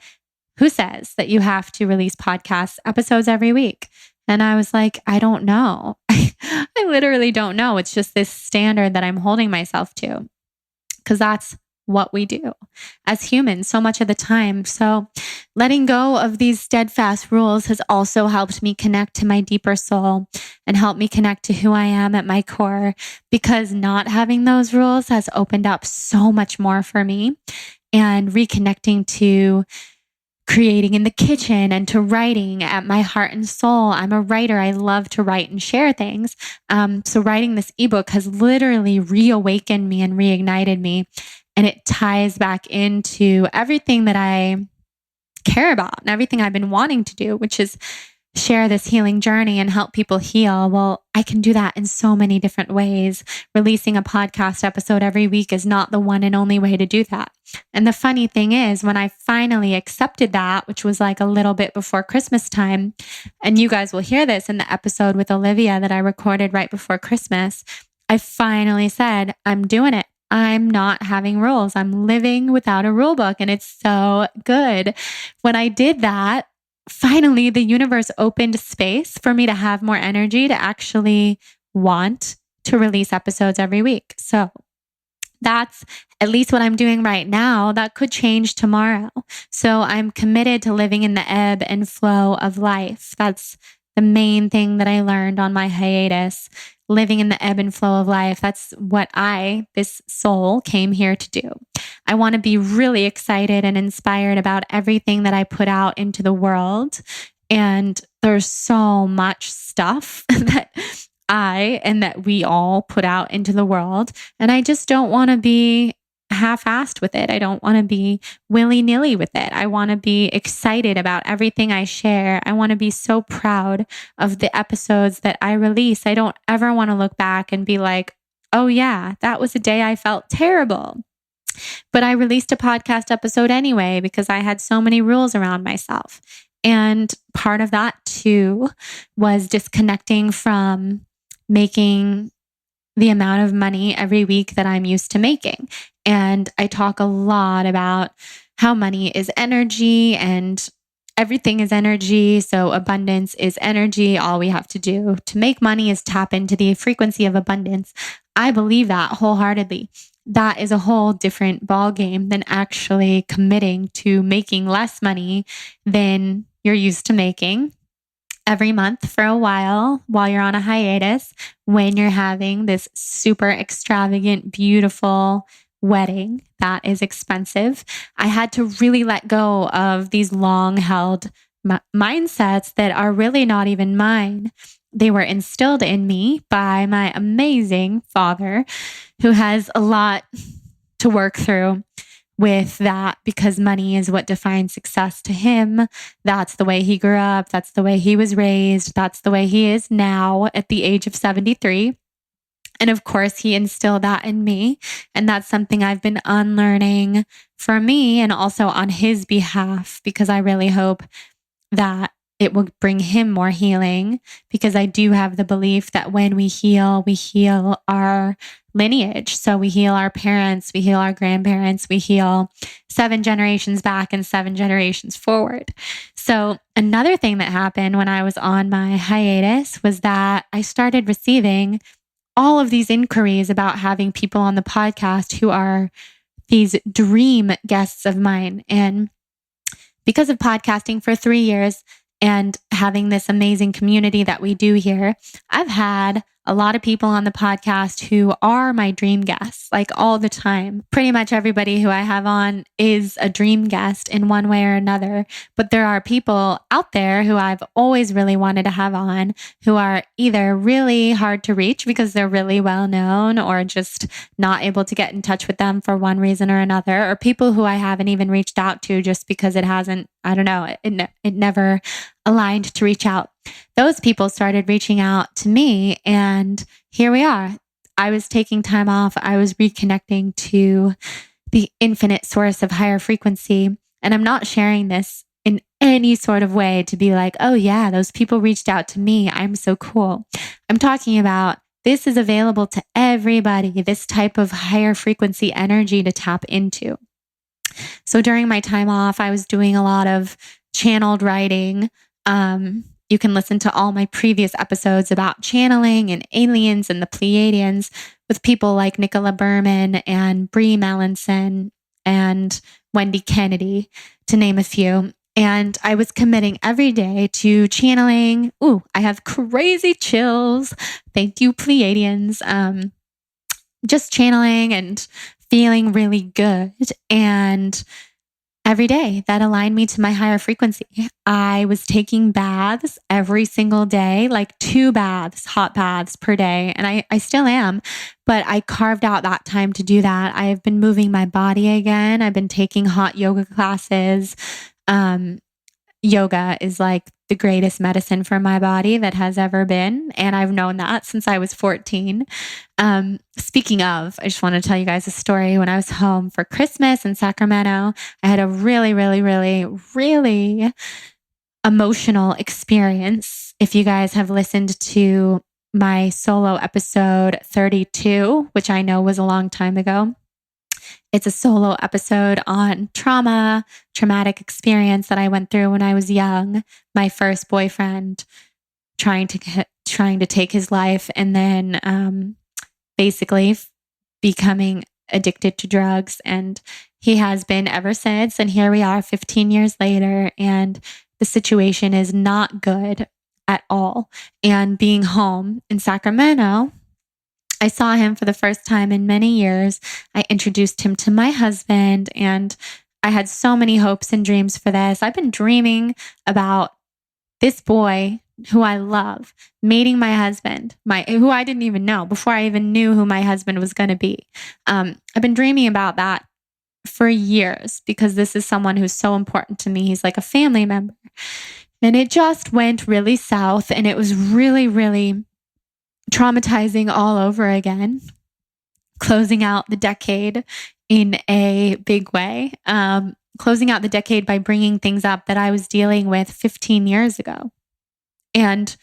that you have to release podcast episodes every week? And I was like, I don't know. I literally don't know. It's just this standard that I'm holding myself to because that's what we do as humans so much of the time. So letting go of these steadfast rules has also helped me connect to my deeper soul and help me connect to who I am at my core, because not having those rules has opened up so much more for me, and reconnecting to creating in the kitchen and to writing at my heart and soul. I'm a writer. I love to write and share things. So writing this ebook has literally reawakened me and reignited me. And it ties back into everything that I care about and everything I've been wanting to do, which is share this healing journey and help people heal. Well, I can do that in so many different ways. Releasing a podcast episode every week is not the one and only way to do that. And the funny thing is, when I finally accepted that, which was like a little bit before Christmas time, and you guys will hear this in the episode with Olivia that I recorded right before Christmas, I finally said, I'm doing it. I'm not having rules. I'm living without a rule book. And it's so good. When I did that, finally, the universe opened space for me to have more energy to actually want to release episodes every week. So that's at least what I'm doing right now. That could change tomorrow. So I'm committed to living in the ebb and flow of life. That's the main thing that I learned on my hiatus. Living in the ebb and flow of life. That's what this soul, came here to do. I want to be really excited and inspired about everything that I put out into the world. And there's so much stuff that that we all put out into the world. And I just don't want to be half-assed with it. I don't want to be willy-nilly with it. I want to be excited about everything I share. I want to be so proud of the episodes that I release. I don't ever want to look back and be like, oh yeah, that was a day I felt terrible. But I released a podcast episode anyway because I had so many rules around myself. And part of that too was disconnecting from making the amount of money every week that I'm used to making. And I talk a lot about how money is energy and everything is energy. So abundance is energy. All we have to do to make money is tap into the frequency of abundance. I believe that wholeheartedly. That is a whole different ballgame than actually committing to making less money than you're used to making every month for a while you're on a hiatus, when you're having this super extravagant, beautiful wedding that is expensive. I had to really let go of these long-held mindsets that are really not even mine. They were instilled in me by my amazing father, who has a lot to work through with that, because money is what defines success to him. That's the way he grew up. That's the way he was raised. That's the way he is now at the age of 73. And of course, he instilled that in me. And that's something I've been unlearning for me and also on his behalf, because I really hope that it will bring him more healing, because I do have the belief that when we heal our lineage. So we heal our parents, we heal our grandparents, we heal 7 generations back and 7 generations forward. So another thing that happened when I was on my hiatus was that I started receiving all of these inquiries about having people on the podcast who are these dream guests of mine. And because of podcasting for 3 years and having this amazing community that we do here, I've had a lot of people on the podcast who are my dream guests, like all the time. Pretty much everybody who I have on is a dream guest in one way or another. But there are people out there who I've always really wanted to have on, who are either really hard to reach because they're really well known, or just not able to get in touch with them for one reason or another, or people who I haven't even reached out to just because it hasn't, I don't know, it never aligned to reach out. Those people started reaching out to me, and here we are. I was taking time off. I was reconnecting to the infinite source of higher frequency. And I'm not sharing this in any sort of way to be like, oh yeah, those people reached out to me. I'm so cool. I'm talking about this is available to everybody, this type of higher frequency energy to tap into. So during my time off, I was doing a lot of channeled writing. You can listen to all my previous episodes about channeling and aliens and the Pleiadians with people like Nicola Berman and Bree Mallinson and Wendy Kennedy, to name a few. And I was committing every day to channeling. Ooh, I have crazy chills. Thank you, Pleiadians. Just channeling and feeling really good. And every day that aligned me to my higher frequency. I was taking baths every single day, like 2 baths, hot baths per day. And I still am, but I carved out that time to do that. I've been moving my body again. I've been taking hot yoga classes. Yoga is like the greatest medicine for my body that has ever been. And I've known that since I was 14. Speaking of, I just want to tell you guys a story. When I was home for Christmas in Sacramento, I had a really, really, really, really emotional experience. If you guys have listened to my solo episode 32, which I know was a long time ago, it's a solo episode on traumatic experience that I went through when I was young. My first boyfriend trying to take his life, and then basically becoming addicted to drugs. And he has been ever since. And here we are 15 years later, and the situation is not good at all. And being home in Sacramento, I saw him for the first time in many years. I introduced him to my husband, and I had so many hopes and dreams for this. I've been dreaming about this boy who I love mating my husband, who I didn't even know before I even knew who my husband was going to be. I've been dreaming about that for years because this is someone who's so important to me. He's like a family member. And it just went really south, and it was really, really traumatizing all over again, closing out the decade in a big way, closing out the decade by bringing things up that I was dealing with 15 years ago, and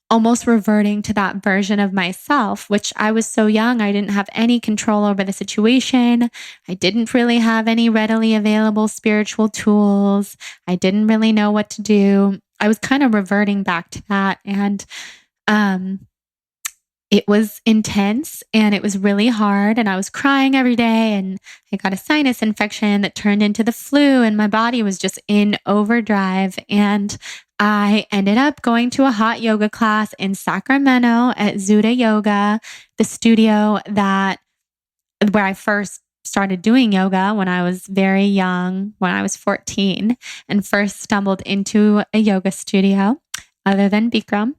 almost reverting to that version of myself, which I was so young, I didn't have any control over the situation. I didn't really have any readily available spiritual tools. I didn't really know what to do. I was kind of reverting back to that, and it was intense and it was really hard, and I was crying every day, and I got a sinus infection that turned into the flu, and my body was just in overdrive. And I ended up going to a hot yoga class in Sacramento at Zuda Yoga, the studio where I first started doing yoga when I was very young, when I was 14, and first stumbled into a yoga studio other than Bikram.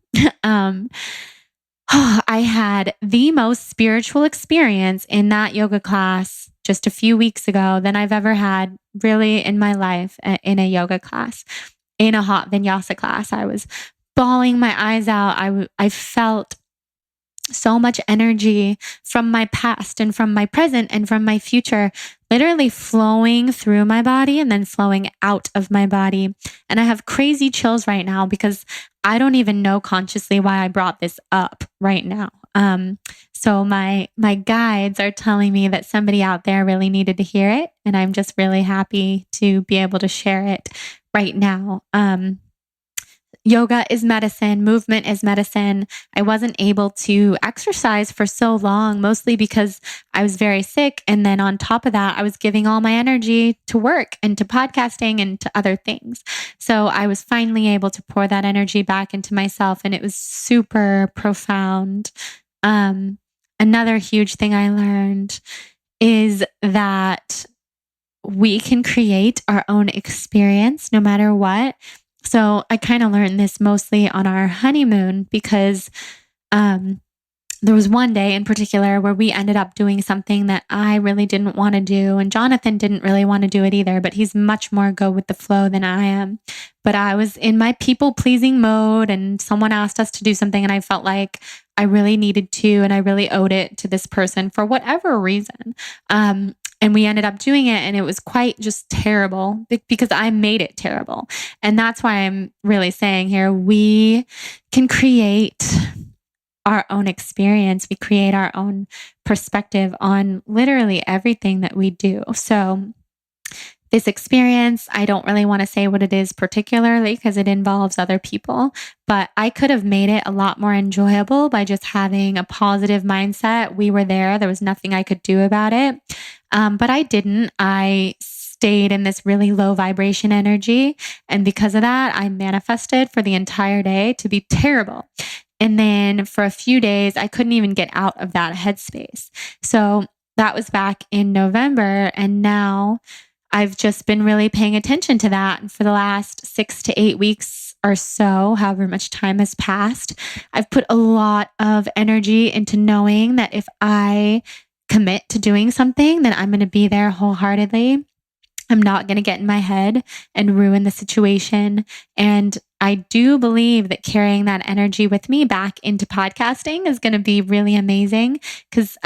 I had the most spiritual experience in that yoga class just a few weeks ago than I've ever had really in my life in a yoga class, in a hot vinyasa class. I was bawling my eyes out. I felt so much energy from my past and from my present and from my future, literally flowing through my body and then flowing out of my body. And I have crazy chills right now because I don't even know consciously why I brought this up right now. So my guides are telling me that somebody out there really needed to hear it. And I'm just really happy to be able to share it right now. Yoga is medicine. Movement is medicine. I wasn't able to exercise for so long, mostly because I was very sick. And then on top of that, I was giving all my energy to work and to podcasting and to other things. So I was finally able to pour that energy back into myself, and it was super profound. Another huge thing I learned is that we can create our own experience no matter what. So I kind of learned this mostly on our honeymoon because there was one day in particular where we ended up doing something that I really didn't want to do. And Jonathan didn't really want to do it either, but he's much more go with the flow than I am. But I was in my people-pleasing mode, and someone asked us to do something, and I felt like I really needed to, and I really owed it to this person for whatever reason. And we ended up doing it, and it was quite just terrible because I made it terrible. And that's why I'm really saying here, we can create our own experience. We create our own perspective on literally everything that we do. So this experience, I don't really want to say what it is particularly because it involves other people, but I could have made it a lot more enjoyable by just having a positive mindset. We were there. There was nothing I could do about it. But I didn't. I stayed in this really low vibration energy. And because of that, I manifested for the entire day to be terrible. And then for a few days, I couldn't even get out of that headspace. So that was back in November. And now I've just been really paying attention to that. And for the last 6 to 8 weeks or so, however much time has passed, I've put a lot of energy into knowing that if I commit to doing something, then I'm going to be there wholeheartedly. I'm not going to get in my head and ruin the situation. And I do believe that carrying that energy with me back into podcasting is going to be really amazing because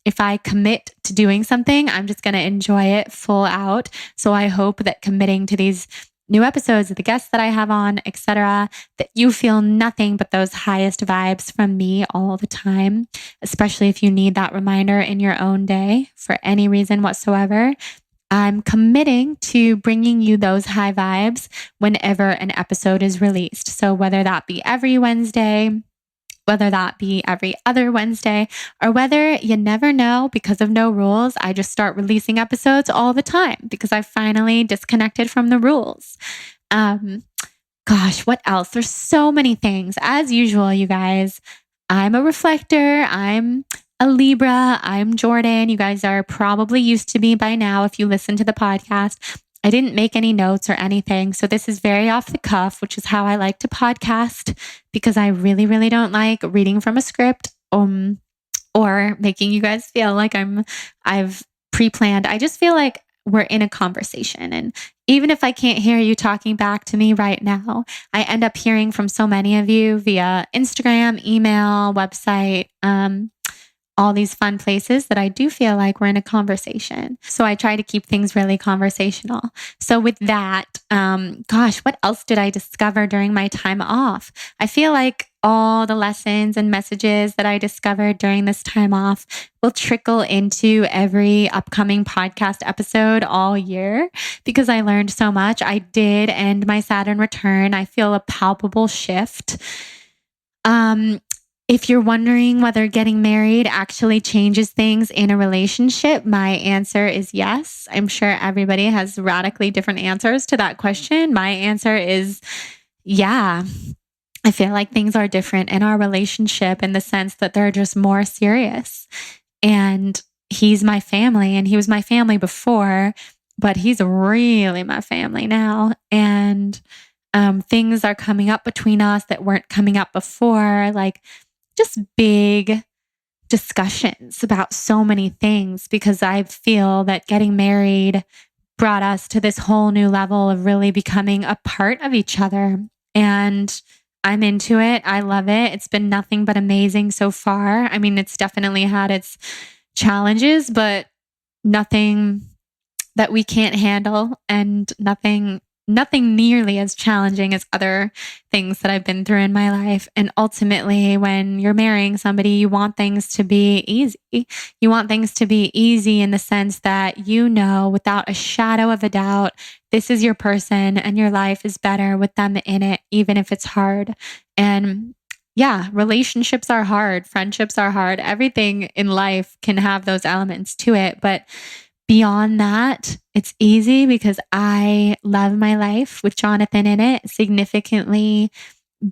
if I commit to doing something, I'm just going to enjoy it full out. So I hope that committing to these new episodes, the guests that I have on, etc., that you feel nothing but those highest vibes from me all the time, especially if you need that reminder in your own day for any reason whatsoever. I'm committing to bringing you those high vibes whenever an episode is released. So whether that be every Wednesday, whether that be every other Wednesday, or whether you never know because of no rules, I just start releasing episodes all the time because I finally disconnected from the rules. Gosh, what else? There's so many things. As usual, you guys, I'm a reflector. I'm a Libra. I'm Jordan. You guys are probably used to me by now if you listen to the podcast. I didn't make any notes or anything. So this is very off the cuff, which is how I like to podcast because I really, really don't like reading from a script or making you guys feel like I've pre-planned. I just feel like we're in a conversation. And even if I can't hear you talking back to me right now, I end up hearing from so many of you via Instagram, email, website, all these fun places that I do feel like we're in a conversation. So I try to keep things really conversational. So with that, gosh, what else did I discover during my time off? I feel like all the lessons and messages that I discovered during this time off will trickle into every upcoming podcast episode all year because I learned so much. I did end my Saturn return. I feel a palpable shift. If you're wondering whether getting married actually changes things in a relationship, my answer is yes. I'm sure everybody has radically different answers to that question. My answer is yeah. I feel like things are different in our relationship in the sense that they're just more serious. And he's my family and he was my family before, but he's really my family now. And things are coming up between us that weren't coming up before, like just big discussions about so many things because I feel that getting married brought us to this whole new level of really becoming a part of each other. And I'm into it. I love it. It's been nothing but amazing so far. I mean, it's definitely had its challenges, but nothing that we can't handle and nothing nearly as challenging as other things that I've been through in my life. And ultimately, when you're marrying somebody, you want things to be easy. You want things to be easy in the sense that you know without a shadow of a doubt, this is your person and your life is better with them in it, even if it's hard. And yeah, relationships are hard. Friendships are hard. Everything in life can have those elements to it. But beyond that, it's easy because I love my life with Jonathan in it significantly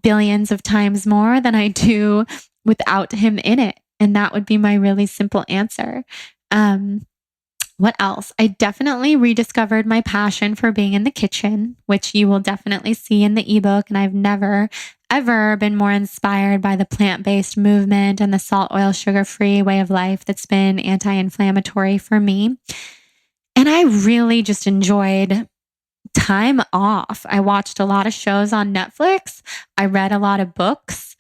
billions of times more than I do without him in it. And that would be my really simple answer. What else? I definitely rediscovered my passion for being in the kitchen, which you will definitely see in the ebook. And I've never, ever been more inspired by the plant-based movement and the salt, oil, sugar-free way of life that's been anti-inflammatory for me. And I really just enjoyed time off. I watched a lot of shows on Netflix. I read a lot of books.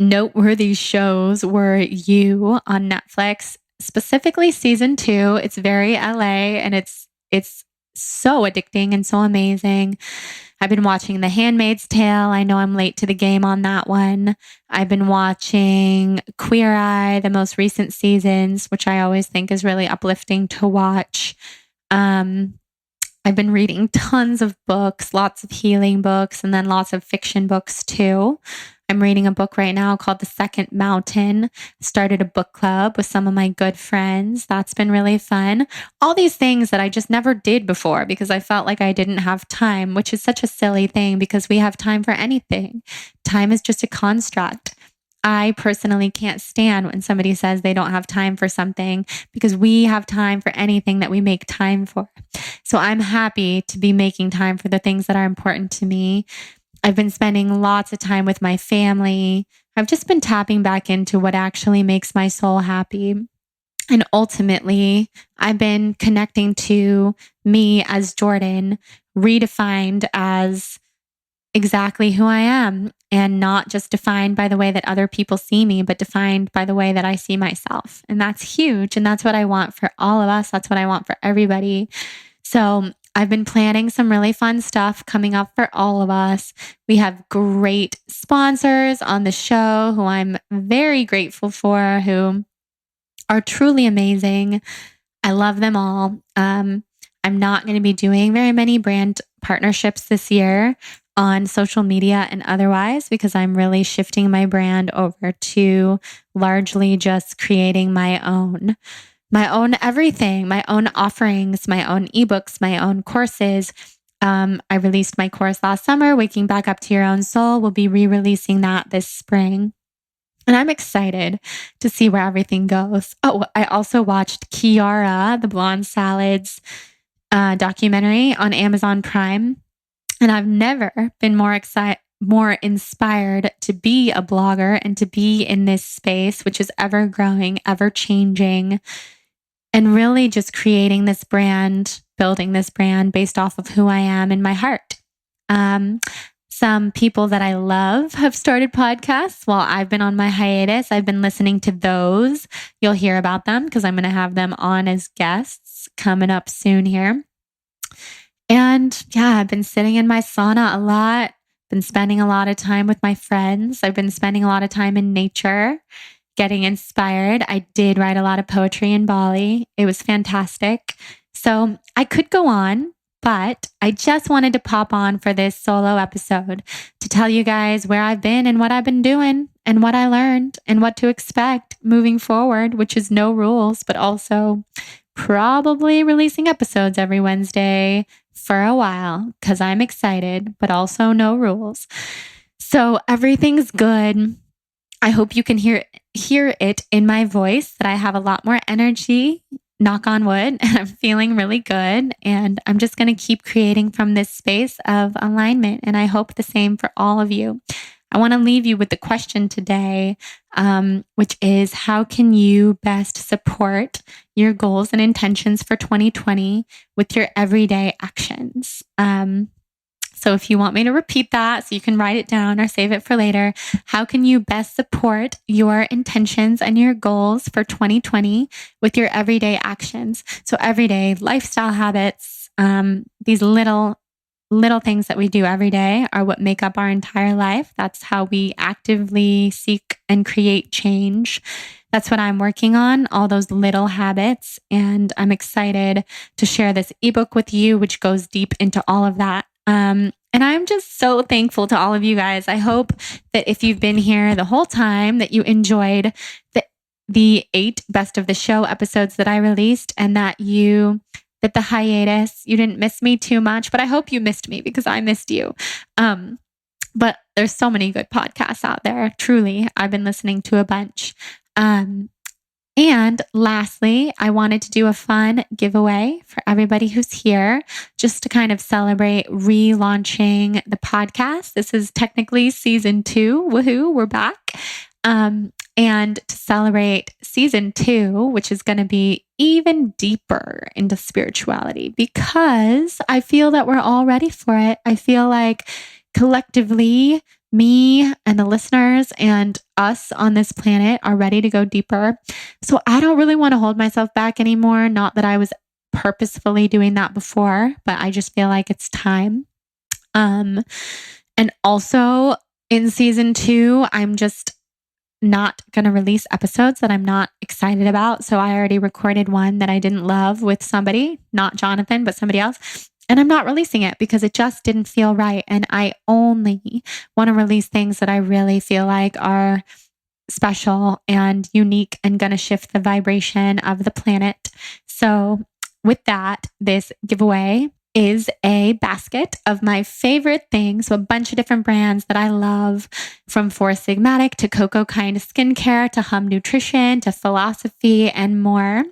Noteworthy shows were You on Netflix, specifically season 2. It's very LA and it's so addicting and so amazing. I've been watching The Handmaid's Tale. I know I'm late to the game on that one. I've been watching Queer Eye, the most recent seasons, which I always think is really uplifting to watch. I've been reading tons of books, lots of healing books, and then lots of fiction books too. I'm reading a book right now called The Second Mountain. Started a book club with some of my good friends. That's been really fun. All these things that I just never did before because I felt like I didn't have time, which is such a silly thing because we have time for anything. Time is just a construct. I personally can't stand when somebody says they don't have time for something because we have time for anything that we make time for. So I'm happy to be making time for the things that are important to me. I've been spending lots of time with my family. I've just been tapping back into what actually makes my soul happy. And ultimately, I've been connecting to me as Jordan, redefined as exactly who I am and not just defined by the way that other people see me, but defined by the way that I see myself. And that's huge. And that's what I want for all of us. That's what I want for everybody. So I've been planning some really fun stuff coming up for all of us. We have great sponsors on the show who I'm very grateful for, who are truly amazing. I love them all. I'm not going to be doing very many brand partnerships this year on social media and otherwise because I'm really shifting my brand over to largely just creating my own everything, my own offerings, my own ebooks, my own courses. I released my course last summer, Waking Back Up to Your Own Soul. We'll be re-releasing that this spring. And I'm excited to see where everything goes. Oh, I also watched Kiara, the Blonde Salads documentary on Amazon Prime. And I've never been more inspired to be a blogger and to be in this space, which is ever growing, ever changing, and really just creating this brand, building this brand based off of who I am in my heart. Some people that I love have started podcasts while I've been on my hiatus. I've been listening to those. You'll hear about them because I'm going to have them on as guests coming up soon here. And yeah, I've been sitting in my sauna a lot, been spending a lot of time with my friends. I've been spending a lot of time in nature, getting inspired. I did write a lot of poetry in Bali. It was fantastic. So I could go on, but I just wanted to pop on for this solo episode to tell you guys where I've been and what I've been doing and what I learned and what to expect moving forward, which is no rules, but also probably releasing episodes every Wednesday for a while because I'm excited, but also no rules. So everything's good. I hope you can hear it in my voice that I have a lot more energy, knock on wood, and I'm feeling really good. And I'm just going to keep creating from this space of alignment. And I hope the same for all of you. I want to leave you with the question today, which is how can you best support your goals and intentions for 2020 with your everyday actions? So if you want me to repeat that so you can write it down or save it for later, how can you best support your intentions and your goals for 2020 with your everyday actions? So everyday lifestyle habits, these little things that we do every day are what make up our entire life. That's how we actively seek and create change. That's what I'm working on, all those little habits. And I'm excited to share this ebook with you, which goes deep into all of that. And I'm just so thankful to all of you guys. I hope that if you've been here the whole time, that you enjoyed the 8 best of the show episodes that I released and that the hiatus, you didn't miss me too much, but I hope you missed me because I missed you. But there's so many good podcasts out there. Truly, I've been listening to a bunch. And lastly, I wanted to do a fun giveaway for everybody who's here just to kind of celebrate relaunching the podcast. This is technically season 2. Woohoo, we're back. And to celebrate season 2, which is going to be even deeper into spirituality, because I feel that we're all ready for it. I feel like collectively, me and the listeners and us on this planet are ready to go deeper. So I don't really want to hold myself back anymore. Not that I was purposefully doing that before, but I just feel like it's time. And also in season 2, I'm just not going to release episodes that I'm not excited about. So I already recorded one that I didn't love with somebody, not Jonathan, but somebody else. And I'm not releasing it because it just didn't feel right. And I only want to release things that I really feel like are special and unique and going to shift the vibration of the planet. So with that, this giveaway is a basket of my favorite things. So a bunch of different brands that I love, from Four Sigmatic to Coco Kind Skincare to Hum Nutrition to Philosophy and more.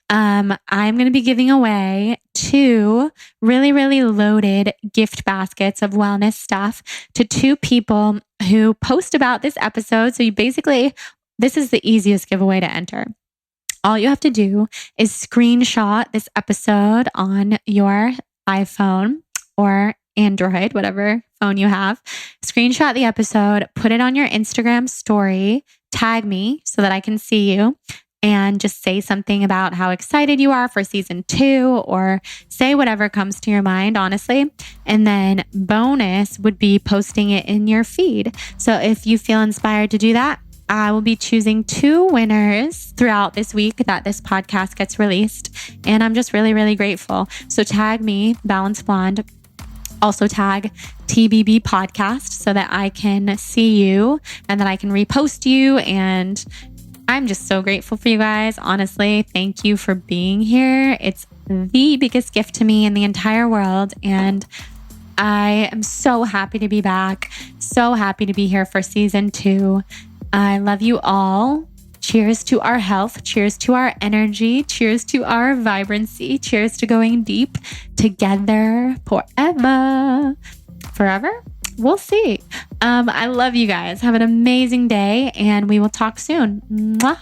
I'm going to be giving away 2 really, really loaded gift baskets of wellness stuff to 2 people who post about this episode. So this is the easiest giveaway to enter. All you have to do is screenshot this episode on your iPhone or Android, whatever phone you have. Screenshot the episode, put it on your Instagram story, tag me so that I can see you, and just say something about how excited you are for season 2, or say whatever comes to your mind, honestly. And then bonus would be posting it in your feed. So if you feel inspired to do that, I will be choosing 2 winners throughout this week that this podcast gets released. And I'm just really, really grateful. So tag me, Balance Blonde. Also tag TBB Podcast so that I can see you and that I can repost you. And I'm just so grateful for you guys. Honestly, thank you for being here. It's the biggest gift to me in the entire world. And I am so happy to be back. So happy to be here for season 2. I love you all. Cheers to our health. Cheers to our energy. Cheers to our vibrancy. Cheers to going deep together forever. Forever? We'll see. I love you guys. Have an amazing day, and we will talk soon. Mwah.